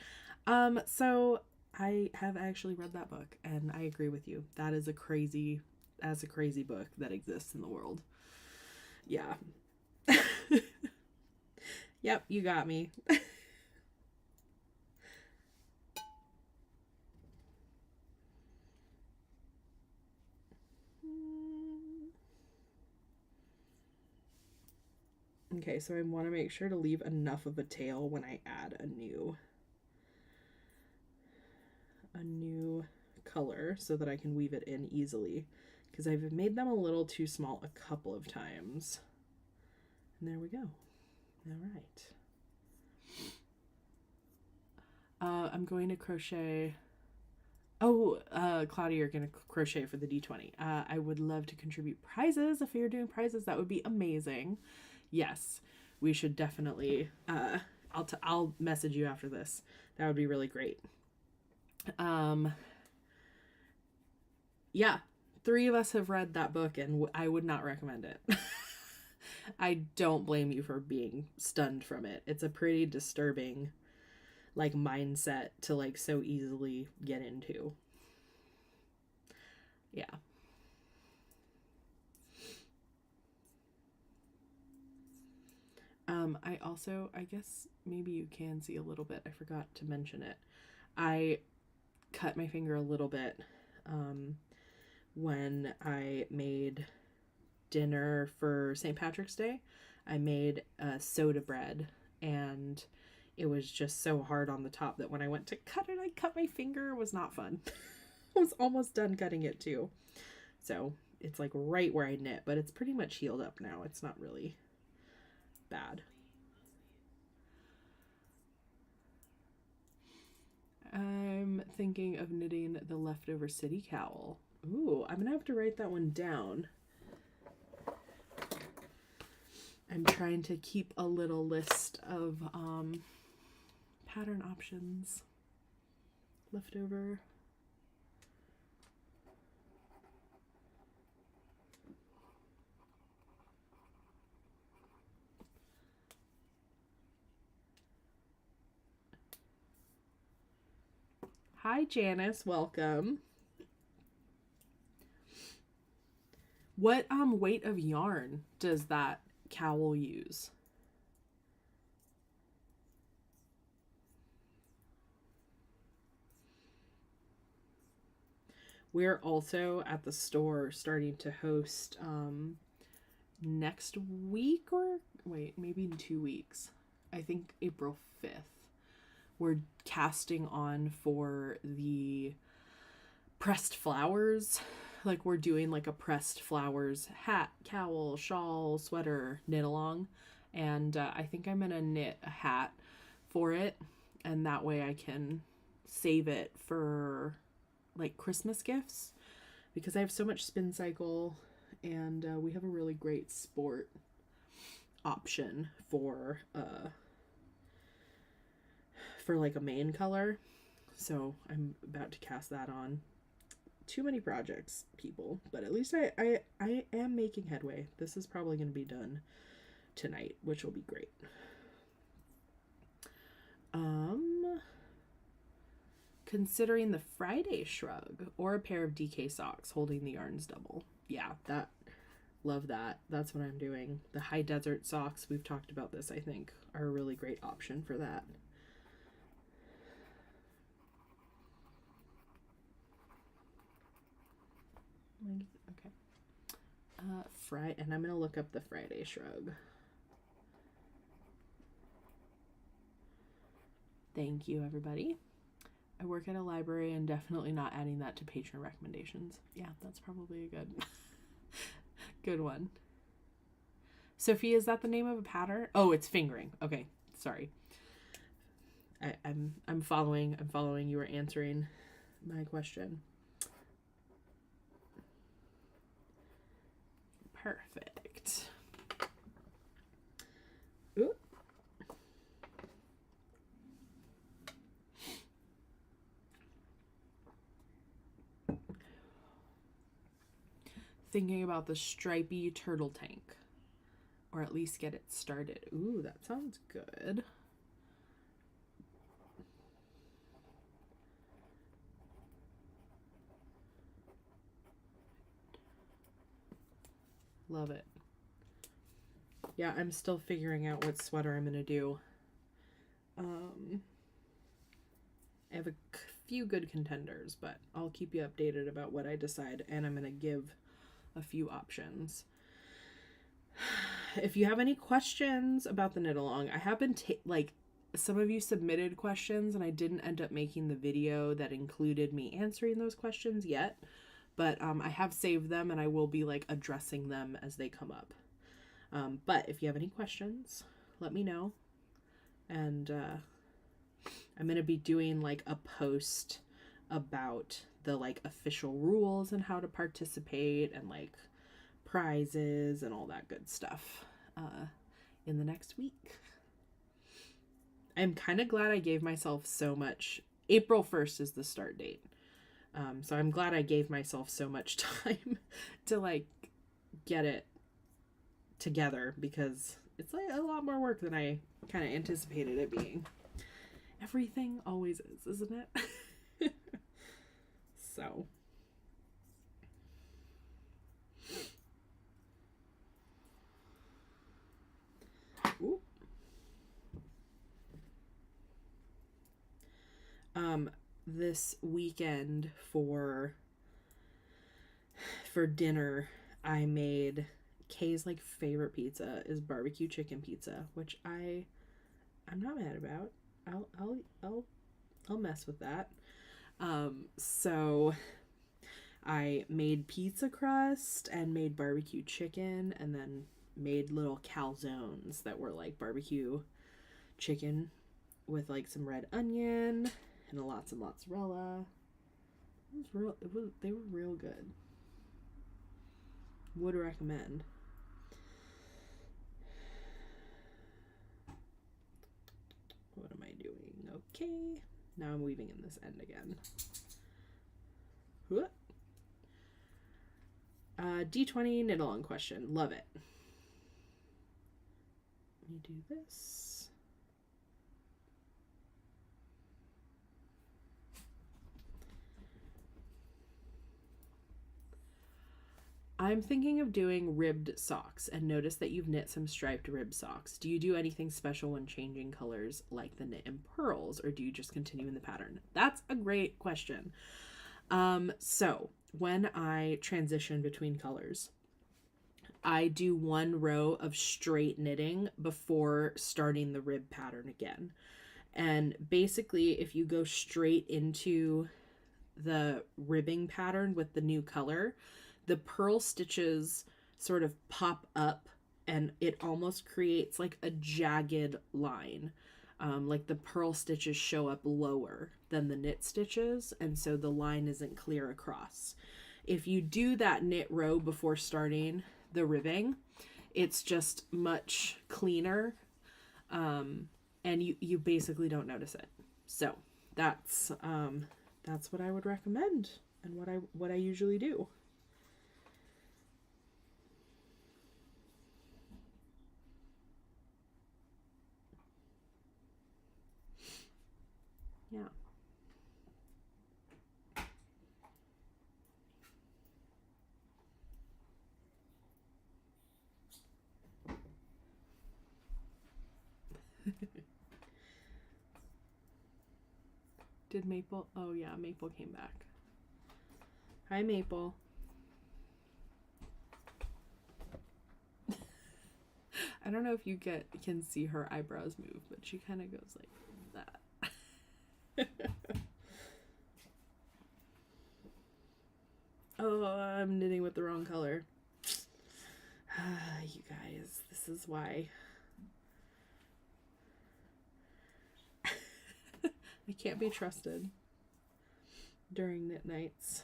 So I have actually read that book and I agree with you. That is a crazy book that exists in the world. Yeah. Yep, you got me. Okay, so I want to make sure to leave enough of a tail when I add a new color so that I can weave it in easily, because I've made them a little too small a couple of times. And there we go. All right. I'm going to crochet. Oh, Claudia, you're going to crochet for the D20. I would love to contribute prizes. If you're doing prizes, that would be amazing. Yes, we should definitely, I'll message you after this. That would be really great. Yeah, 3 of us have read that book and I would not recommend it. I don't blame you for being stunned from it. It's a pretty disturbing, like, mindset to, like, so easily get into. Yeah. I guess maybe you can see a little bit. I forgot to mention it. I cut my finger a little bit when I made dinner for St. Patrick's Day. I made a soda bread and it was just so hard on the top that when I went to cut it, I cut my finger. It was not fun. I was almost done cutting it too. So it's like right where I knit, but it's pretty much healed up now. It's not really bad. I'm thinking of knitting the leftover city cowl. Ooh, I'm gonna have to write that one down. I'm trying to keep a little list of pattern options. Leftover. Hi, Janice. Welcome. What weight of yarn does that cowl use? We're also at the store starting to host next week, or wait, maybe in 2 weeks. I think April 5th. We're casting on for the pressed flowers. Like, we're doing like a pressed flowers hat, cowl, shawl, sweater knit along. And I think I'm gonna knit a hat for it, and that way I can save it for like Christmas gifts, because I have so much spin cycle and we have a really great sport option for like a main color. So I'm about to cast that on. Too many projects, people, but at least I am making headway. This is probably going to be done tonight, which will be great. Considering the Friday shrug or a pair of DK socks holding the yarns double. Yeah, love that. That's what I'm doing. The high desert socks, we've talked about this, I think, are a really great option for that. Okay. And I'm gonna look up the Friday shrug. Thank you, everybody. I work at a library and definitely not adding that to patron recommendations. Yeah, that's probably a good one. Sophie, is that the name of a pattern? Oh, it's fingering. Okay, sorry. I'm following. You were answering my question. Perfect. Ooh. Thinking about the stripy turtle tank, or at least get it started. Ooh, that sounds good. Love it. Yeah, I'm still figuring out what sweater I'm gonna do. I have a few good contenders, but I'll keep you updated about what I decide, and I'm gonna give a few options. If you have any questions about the knit along, I have been like, some of you submitted questions and I didn't end up making the video that included me answering those questions yet, but I have saved them and I will be like addressing them as they come up. But if you have any questions, let me know. And I'm going to be doing like a post about the like official rules and how to participate and like prizes and all that good stuff in the next week. I'm kind of glad I gave myself so much. April 1st is the start date. So I'm glad I gave myself so much time to like get it together, because it's like a lot more work than I kind of anticipated it being. Everything always is, isn't it? So. Ooh. This weekend for dinner, I made Kay's like favorite pizza is barbecue chicken pizza, which I'm not mad about. I'll mess with that. So I made pizza crust and made barbecue chicken, and then made little calzones that were like barbecue chicken with like some red onion and lots of mozzarella. They were real good. Would recommend. What am I doing? Okay. Now I'm weaving in this end again. D20 knit along question. Love it. Let me do this. I'm thinking of doing ribbed socks, and notice that you've knit some striped ribbed socks. Do you do anything special when changing colors like the knit in pearls, or do you just continue in the pattern? That's a great question. So when I transition between colors, I do one row of straight knitting before starting the rib pattern again. And basically, if you go straight into the ribbing pattern with the new color, the purl stitches sort of pop up and it almost creates like a jagged line. Like the purl stitches show up lower than the knit stitches, and so the line isn't clear across. If you do that knit row before starting the ribbing, it's just much cleaner, and you basically don't notice it. So that's what I would recommend, and what I usually do. Yeah. Did Maple? Oh yeah, Maple came back. Hi, Maple. I don't know if you can see her eyebrows move, but she kind of goes like that. Oh, I'm knitting with the wrong color. You guys, this is why. I can't be trusted during knit nights.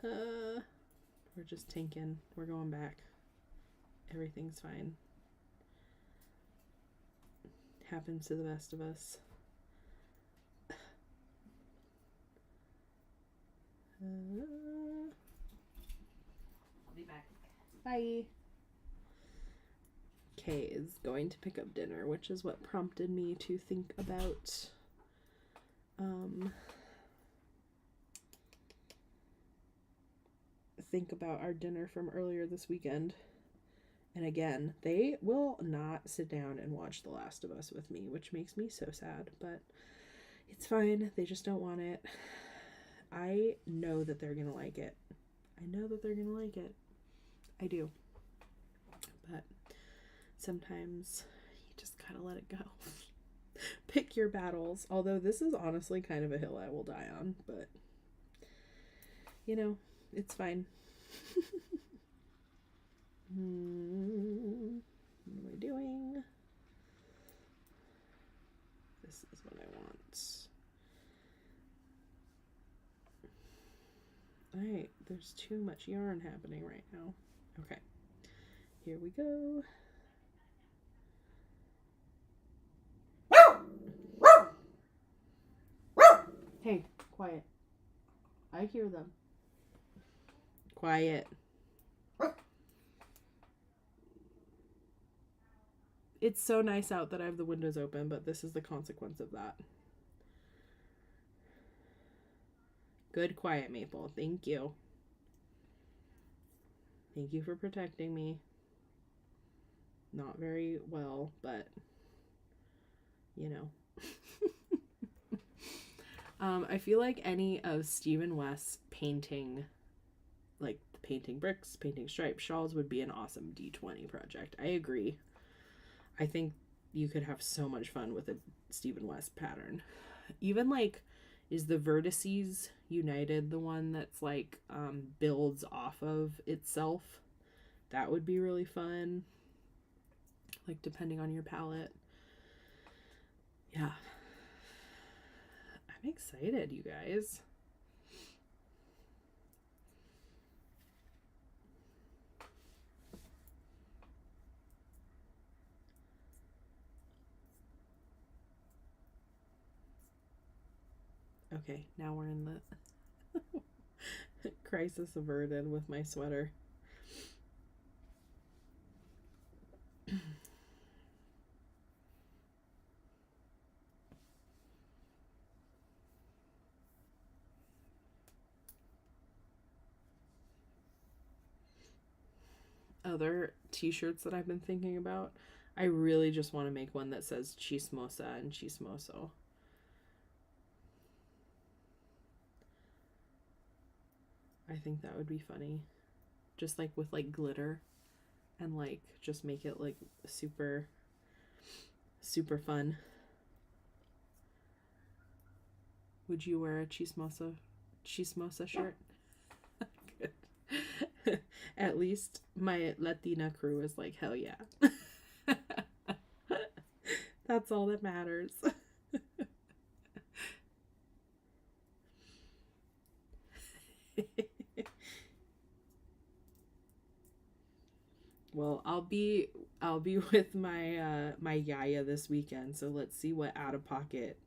We're just tinking. We're going back. Everything's fine. Happens to the best of us. I'll be back. Bye. Kay is going to pick up dinner, which is what prompted me to think about our dinner from earlier this weekend. And again, they will not sit down and watch The Last of Us with me, which makes me so sad, but it's fine. They just don't want it. I know that they're gonna like it. I know that they're gonna like it. I do. But sometimes you just gotta let it go. Pick your battles. Although this is honestly kind of a hill I will die on, but you know, it's fine. What am I doing? This is what I want. Alright, there's too much yarn happening right now. Okay, here we go. Hey, quiet. I hear them. Quiet. It's so nice out that I have the windows open, but this is the consequence of that. Good, quiet, Maple. Thank you. Thank you for protecting me. Not very well, but you know. I feel like any of Stephen West's painting, like painting bricks, painting striped shawls, would be an awesome D20 project. I agree. I think you could have so much fun with a Stephen West pattern. Even like, is the Vertices United the one that's like builds off of itself? That would be really fun. Like depending on your palette. Yeah. I'm excited, you guys. Okay, now we're in the crisis averted with my sweater. Other t-shirts that I've been thinking about, I really just want to make one that says Chismosa and Chismoso. I think that would be funny. Just like with like glitter and like just make it like super fun. Would you wear a Chismosa shirt? Good. At least my Latina crew is like, hell yeah. That's all that matters. Well, I'll be with my my Yaya this weekend, so let's see what out of pocket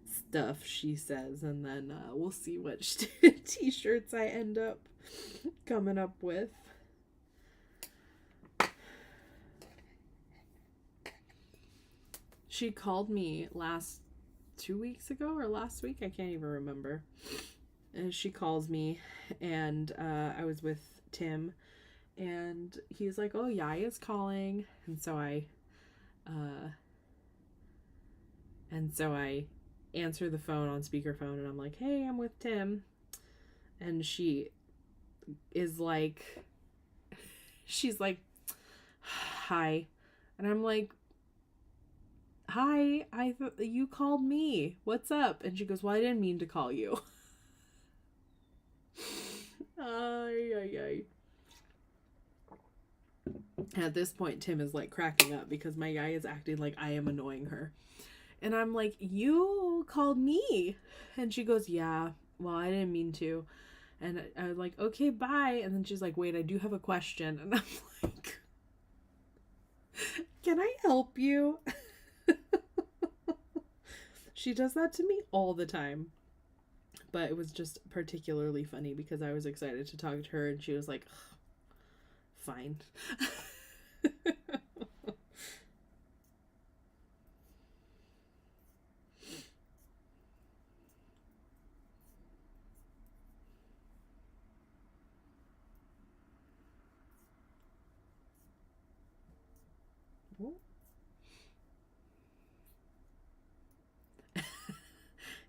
stuff she says, and then we'll see what t-shirts I end up coming up with. She called me 2 weeks ago or last week, I can't even remember. And she calls me, and I was with Tim, and he's like, "Oh, Yaya's calling," and so I answer the phone on speakerphone, and I'm like, "Hey, I'm with Tim," and she is like, she's like, "Hi," and I'm like, hi, you called me. What's up? And she goes, well, I didn't mean to call you. Ay, ay, ay. At this point, Tim is like cracking up because my guy is acting like I am annoying her. And I'm like, you called me. And she goes, yeah, well, I didn't mean to. And I was like, okay, bye. And then she's like, wait, I do have a question. And I'm like, can I help you? She does that to me all the time. But it was just particularly funny because I was excited to talk to her and she was like, fine.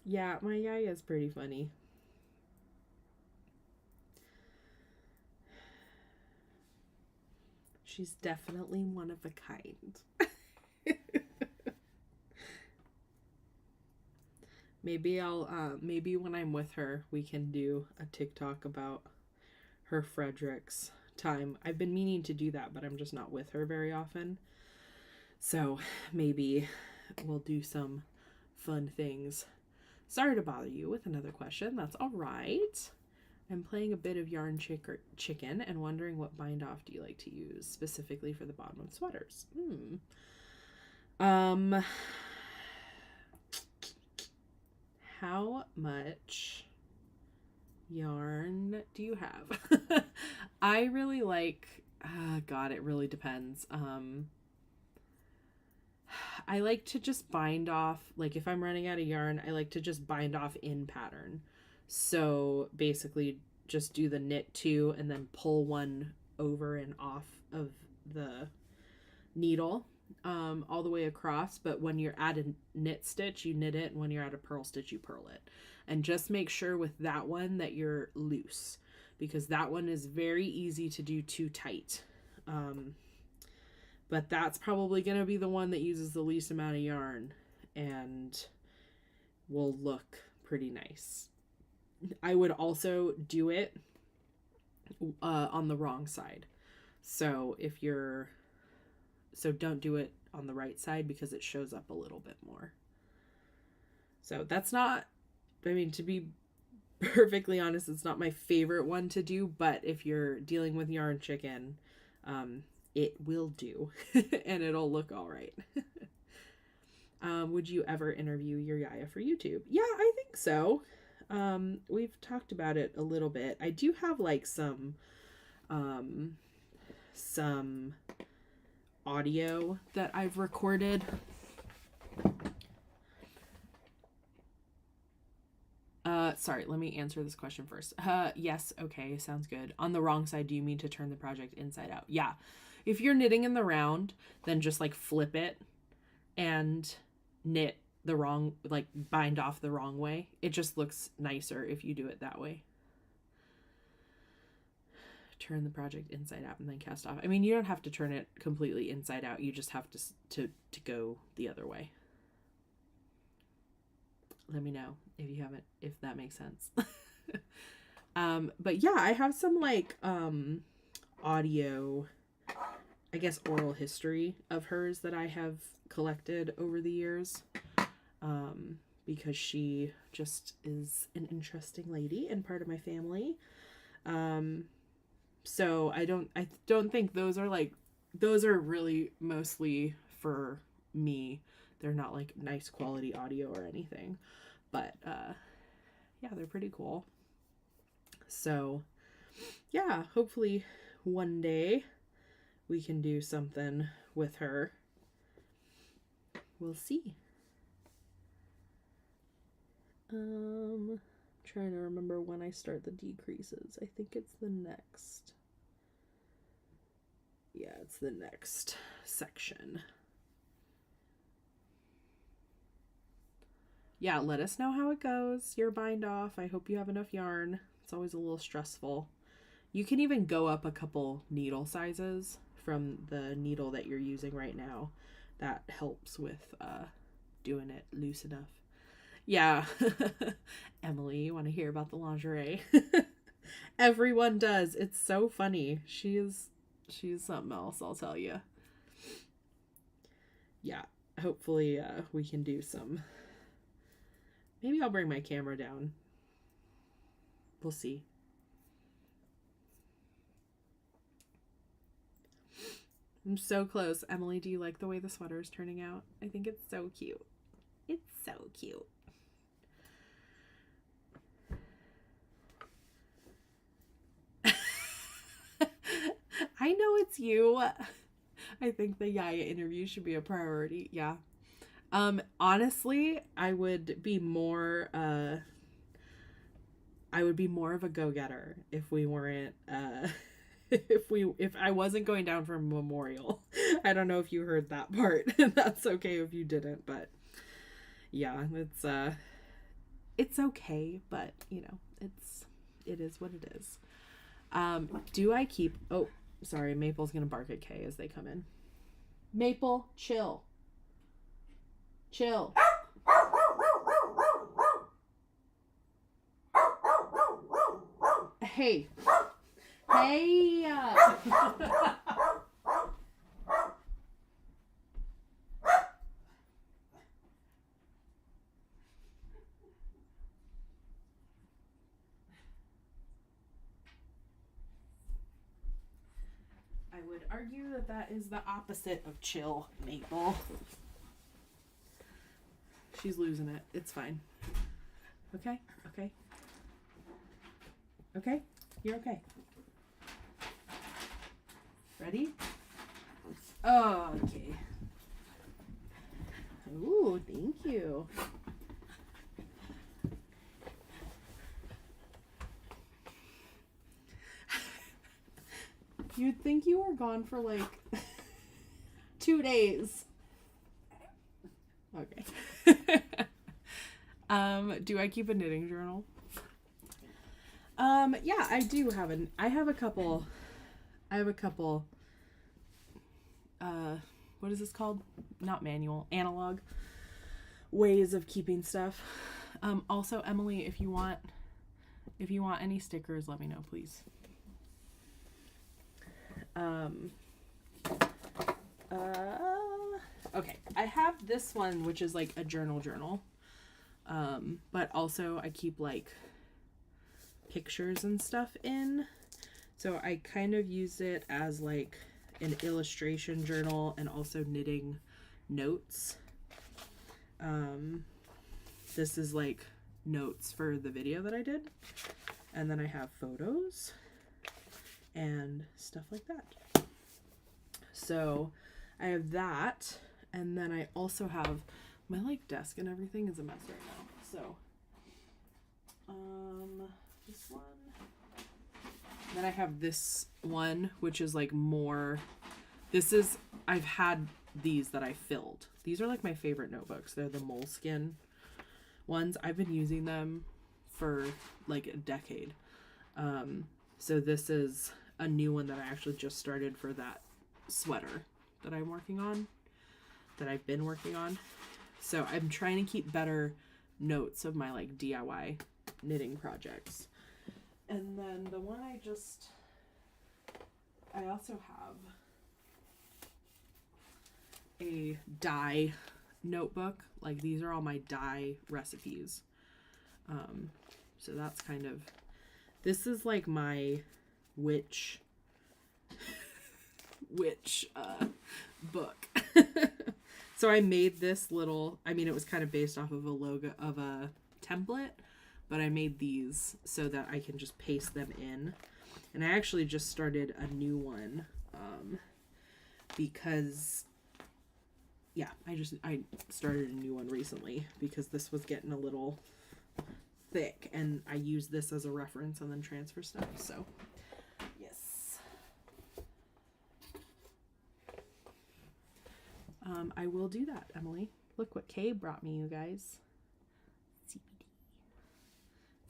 Yeah, my guy is pretty funny. She's definitely one of a kind. Maybe when I'm with her, we can do a TikTok about her Frederick's time. I've been meaning to do that, but I'm just not with her very often. So maybe we'll do some fun things. Sorry to bother you with another question. That's all right. I'm playing a bit of yarn chicken and wondering what bind off do you like to use specifically for the bottom of sweaters. How much yarn do you have? I really like, God, it really depends. I like to just bind off, like if I'm running out of yarn, I like to just bind off in pattern. So basically just do the knit 2 and then pull one over and off of the needle all the way across. But when you're at a knit stitch, you knit it. And when you're at a purl stitch, you purl it. And just make sure with that one that you're loose because that one is very easy to do too tight. But that's probably going to be the one that uses the least amount of yarn and will look pretty nice. I would also do it on the wrong side. So don't do it on the right side because it shows up a little bit more. So that's not, I mean, to be perfectly honest, it's not my favorite one to do, but if you're dealing with yarn chicken, it will do and it'll look all right. Would you ever interview your Yaya for YouTube? Yeah, I think so. We've talked about it a little bit. I do have like some audio that I've recorded. Sorry, let me answer this question first. Yes, okay, sounds good. On the wrong side, do you mean to turn the project inside out? Yeah. If you're knitting in the round, then just like flip it and knit the wrong, like bind off the wrong way. It just looks nicer if you do it that way. Turn the project inside out and then cast off. I mean, you don't have to turn it completely inside out. You just have to go the other way. Let me know if that makes sense. But yeah, I have some like audio, I guess oral history of hers that I have collected over the years. Because she just is an interesting lady and part of my family. So I don't think those are really mostly for me. They're not like nice quality audio or anything, but yeah, they're pretty cool. So yeah, hopefully one day we can do something with her. We'll see. Trying to remember when I start the decreases. I think it's the next. Yeah, it's the next section. Yeah, let us know how it goes. Your bind off. I hope you have enough yarn. It's always a little stressful. You can even go up a couple needle sizes from the needle that you're using right now that helps with doing it loose enough. Yeah. Emily, you want to hear about the lingerie? Everyone does. It's so funny. She's something else, I'll tell you. Yeah, hopefully we can do some. Maybe I'll bring my camera down. We'll see. I'm so close. Emily, do you like the way the sweater is turning out? I think it's so cute. It's so cute. I know it's you. I think the Yaya interview should be a priority. Yeah. Honestly, I would be more of a go-getter if we weren't if I wasn't going down for Memorial. I don't know if you heard that part. That's okay if you didn't, but yeah, it's okay, but you know, it is what it is. Do I keep, oh, sorry, Maple's gonna bark at Kay as they come in. Maple, chill. Chill. Hey. Hey. I would argue that that is the opposite of chill, Maple. She's losing it. It's fine. Okay? Okay? Okay? You're okay. Ready? Oh, okay. Ooh, thank you. You'd think you were gone for like 2 days. Okay. Do I keep a knitting journal? Yeah, I do have I have a couple, what is this called? Not manual, analog ways of keeping stuff. Also, Emily, if you want any stickers, let me know, please. Okay, I have this one, which is like a journal. But also I keep like pictures and stuff in. So I kind of use it as like an illustration journal and also knitting notes. This is like notes for the video that I did. And then I have photos and stuff like that. So I have that, and then I also have my like desk and everything is a mess right now. So this one. Then I have this one, which is like more, I've had these that I filled. These are like my favorite notebooks. They're the moleskin ones. I've been using them for like a decade. So this is a new one that I actually just started for that sweater that I've been working on. So I'm trying to keep better notes of my like DIY knitting projects. And then the one I also have a dye notebook. Like these are all my dye recipes. So that's kind of, this is like my witch book. So I made this little, it was kind of based off of a logo of a template, but I made these so that I can just paste them in. And I actually just started a new one, because I started a new one recently because this was getting a little thick, and I use this as a reference and then transfer stuff. So yes, I will do that, Emily. Look what Kay brought me, you guys. CBD.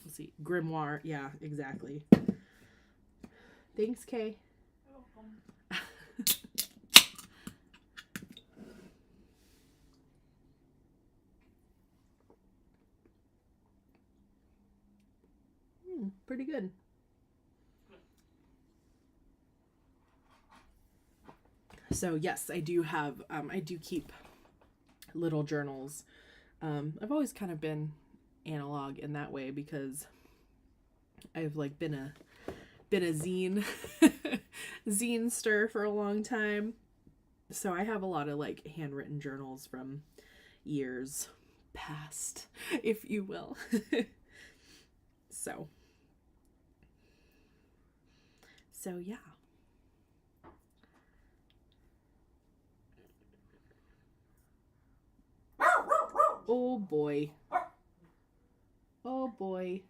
We'll see. Grimoire. Yeah, exactly. Thanks, Kay. You're welcome. Pretty good. So yes, I do have, I do keep little journals. I've always kind of been analog in that way because I've like been a zine zine-ster for a long time. So I have a lot of like handwritten journals from years past, if you will. So yeah. Oh boy. Oh boy.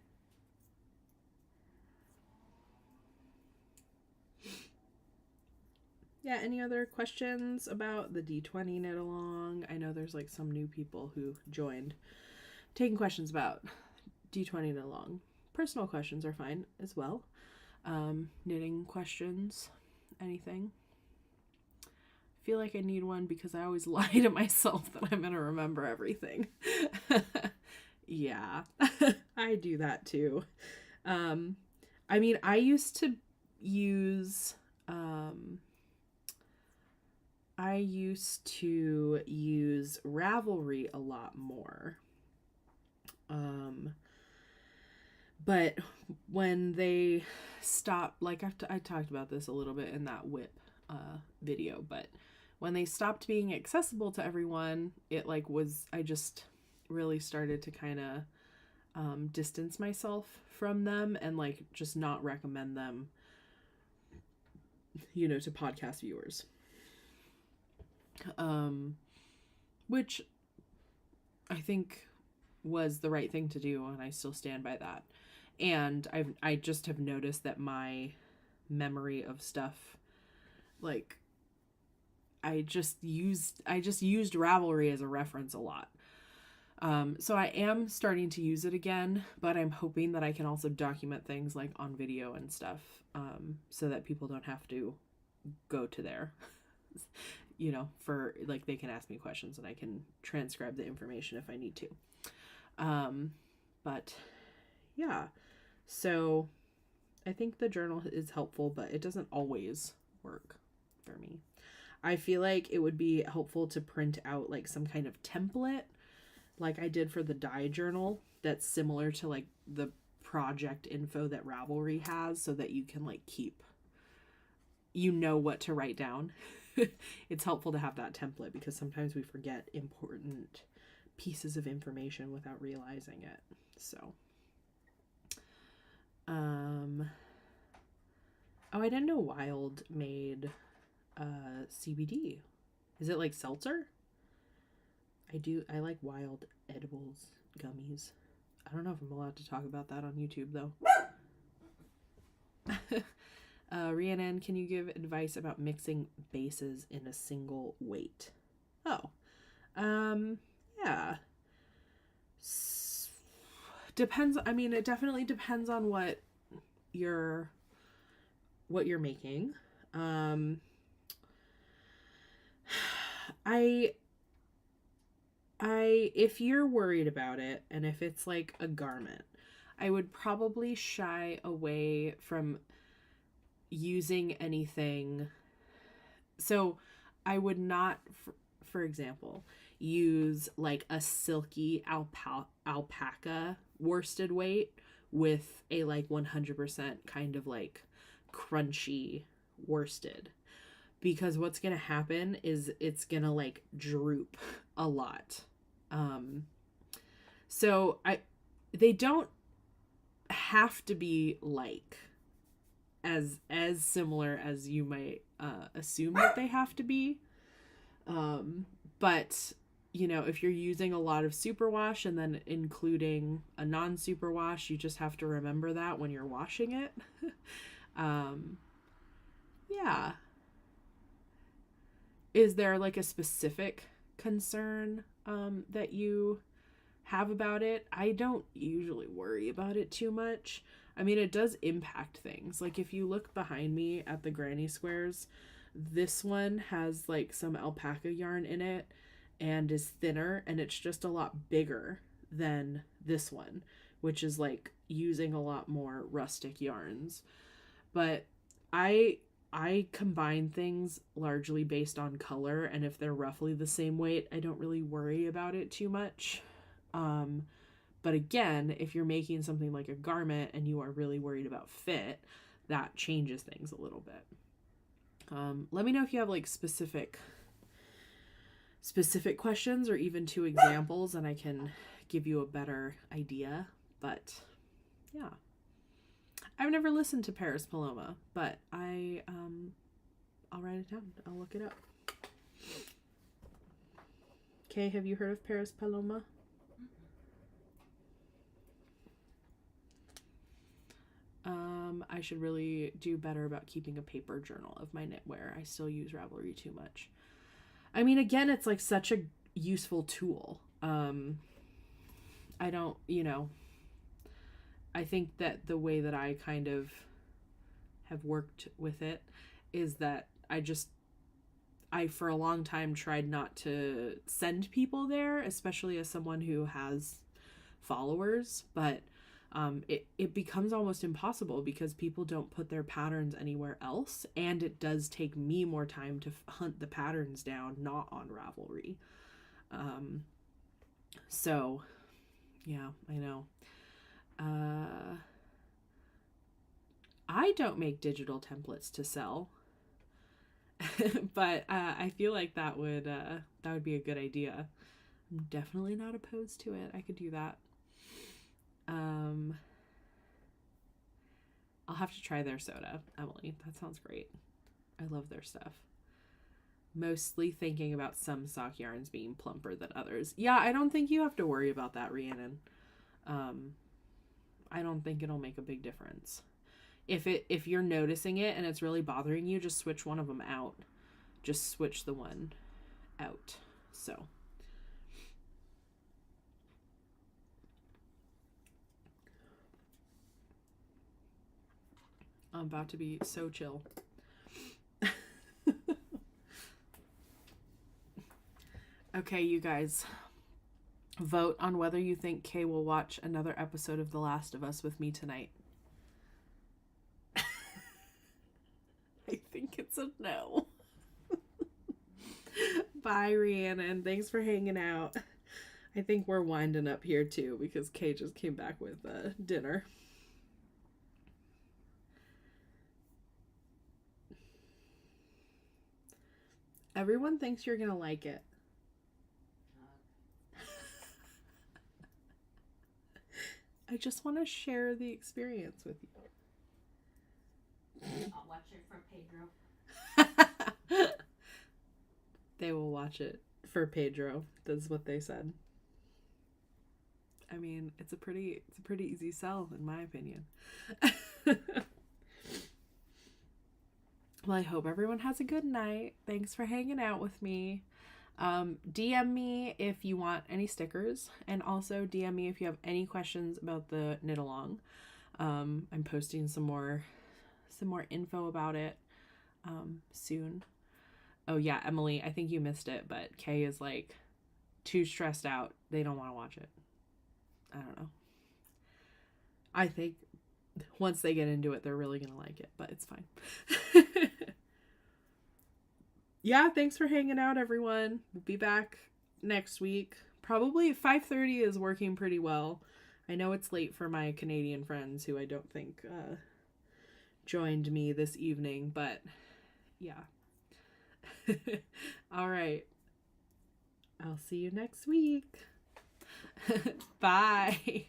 Yeah, any other questions about the D20 knit along? I know there's like some new people who joined taking questions about D20 knit along. Personal questions are fine as well. Knitting questions, anything. I feel like I need one because I always lie to myself that I'm gonna remember everything. Yeah, I do that too. I mean, I used to use Ravelry a lot more. But when they stopped, like I talked about this a little bit in that whip video, but when they stopped being accessible to everyone, it like I just really started to kind of distance myself from them and like just not recommend them, you know, to podcast viewers. Which I think was the right thing to do, and I still stand by that. And I just have noticed that my memory of stuff, like I just used Ravelry as a reference a lot. So I am starting to use it again, but I'm hoping that I can also document things like on video and stuff, so that people don't have to go to there, you know, for like they can ask me questions and I can transcribe the information if I need to. But yeah, so I think the journal is helpful, but it doesn't always work for me. I feel like it would be helpful to print out like some kind of template like I did for the die journal that's similar to like the project info that Ravelry has, so that you can like keep, you know, what to write down. It's helpful to have that template because sometimes we forget important pieces of information without realizing it. So oh, I didn't know Wild made CBD. Is it like seltzer? I like Wild edibles gummies. I don't know if I'm allowed to talk about that on YouTube though. Rhiannon, can you give advice about mixing bases in a single weight? Oh, yeah. Depends. I mean, it definitely depends on what you're making. If you're worried about it, and if it's like a garment, I would probably shy away from using anything. So I would not, for example, use like a silky alpaca worsted weight with a like 100% kind of like crunchy worsted, because what's gonna happen is it's gonna like droop a lot. So they don't have to be like as similar as you might assume that they have to be. But you know, if you're using a lot of superwash and then including a non-superwash, you just have to remember that when you're washing it. Yeah. Is there like a specific concern that you have about it? I don't usually worry about it too much. I mean, it does impact things. Like if you look behind me at the granny squares, this one has like some alpaca yarn in it and is thinner, and it's just a lot bigger than this one, which is like using a lot more rustic yarns. But I combine things largely based on color, and if they're roughly the same weight, I don't really worry about it too much. But again, if you're making something like a garment and you are really worried about fit, that changes things a little bit. Let me know if you have like specific questions or even 2 examples, and I can give you a better idea. But yeah, I've never listened to Paris Paloma, but I'll write it down. I'll look it up. Okay, have you heard of Paris Paloma? I should really do better about keeping a paper journal of my knitwear. I still use Ravelry too much. I mean, again, it's like such a useful tool. I don't, I think that the way that I kind of have worked with it is that I for a long time tried not to send people there, especially as someone who has followers, but it becomes almost impossible because people don't put their patterns anywhere else, and it does take me more time to hunt the patterns down, not on Ravelry. So yeah, I know. I don't make digital templates to sell, but I feel like that would be a good idea. I'm definitely not opposed to it. I could do that. I'll have to try their soda, Emily. That sounds great. I love their stuff. Mostly thinking about some sock yarns being plumper than others. Yeah, I don't think you have to worry about that, Rhiannon. I don't think it'll make a big difference. If you're noticing it and it's really bothering you, just switch one of them out. Just switch the one out. So I'm about to be so chill. Okay, you guys, vote on whether you think Kay will watch another episode of The Last of Us with me tonight. I think it's a no. Bye, Rhiannon. Thanks for hanging out. I think we're winding up here too because Kay just came back with dinner. Everyone thinks you're gonna like it. I just want to share the experience with you. I'll watch it for Pedro. They will watch it for Pedro. That's what they said. I mean, it's a pretty easy sell in my opinion. Well, I hope everyone has a good night. Thanks for hanging out with me. DM me if you want any stickers, and also DM me if you have any questions about the knit along. I'm posting some more info about it soon. Oh yeah, Emily, I think you missed it, but Kay is like too stressed out. They don't want to watch it. I don't know. I think once they get into it, they're really gonna like it, but it's fine. Yeah, thanks for hanging out, everyone. We'll be back next week. Probably 5:30 is working pretty well. I know it's late for my Canadian friends who I don't think joined me this evening, but yeah. All right. I'll see you next week. Bye.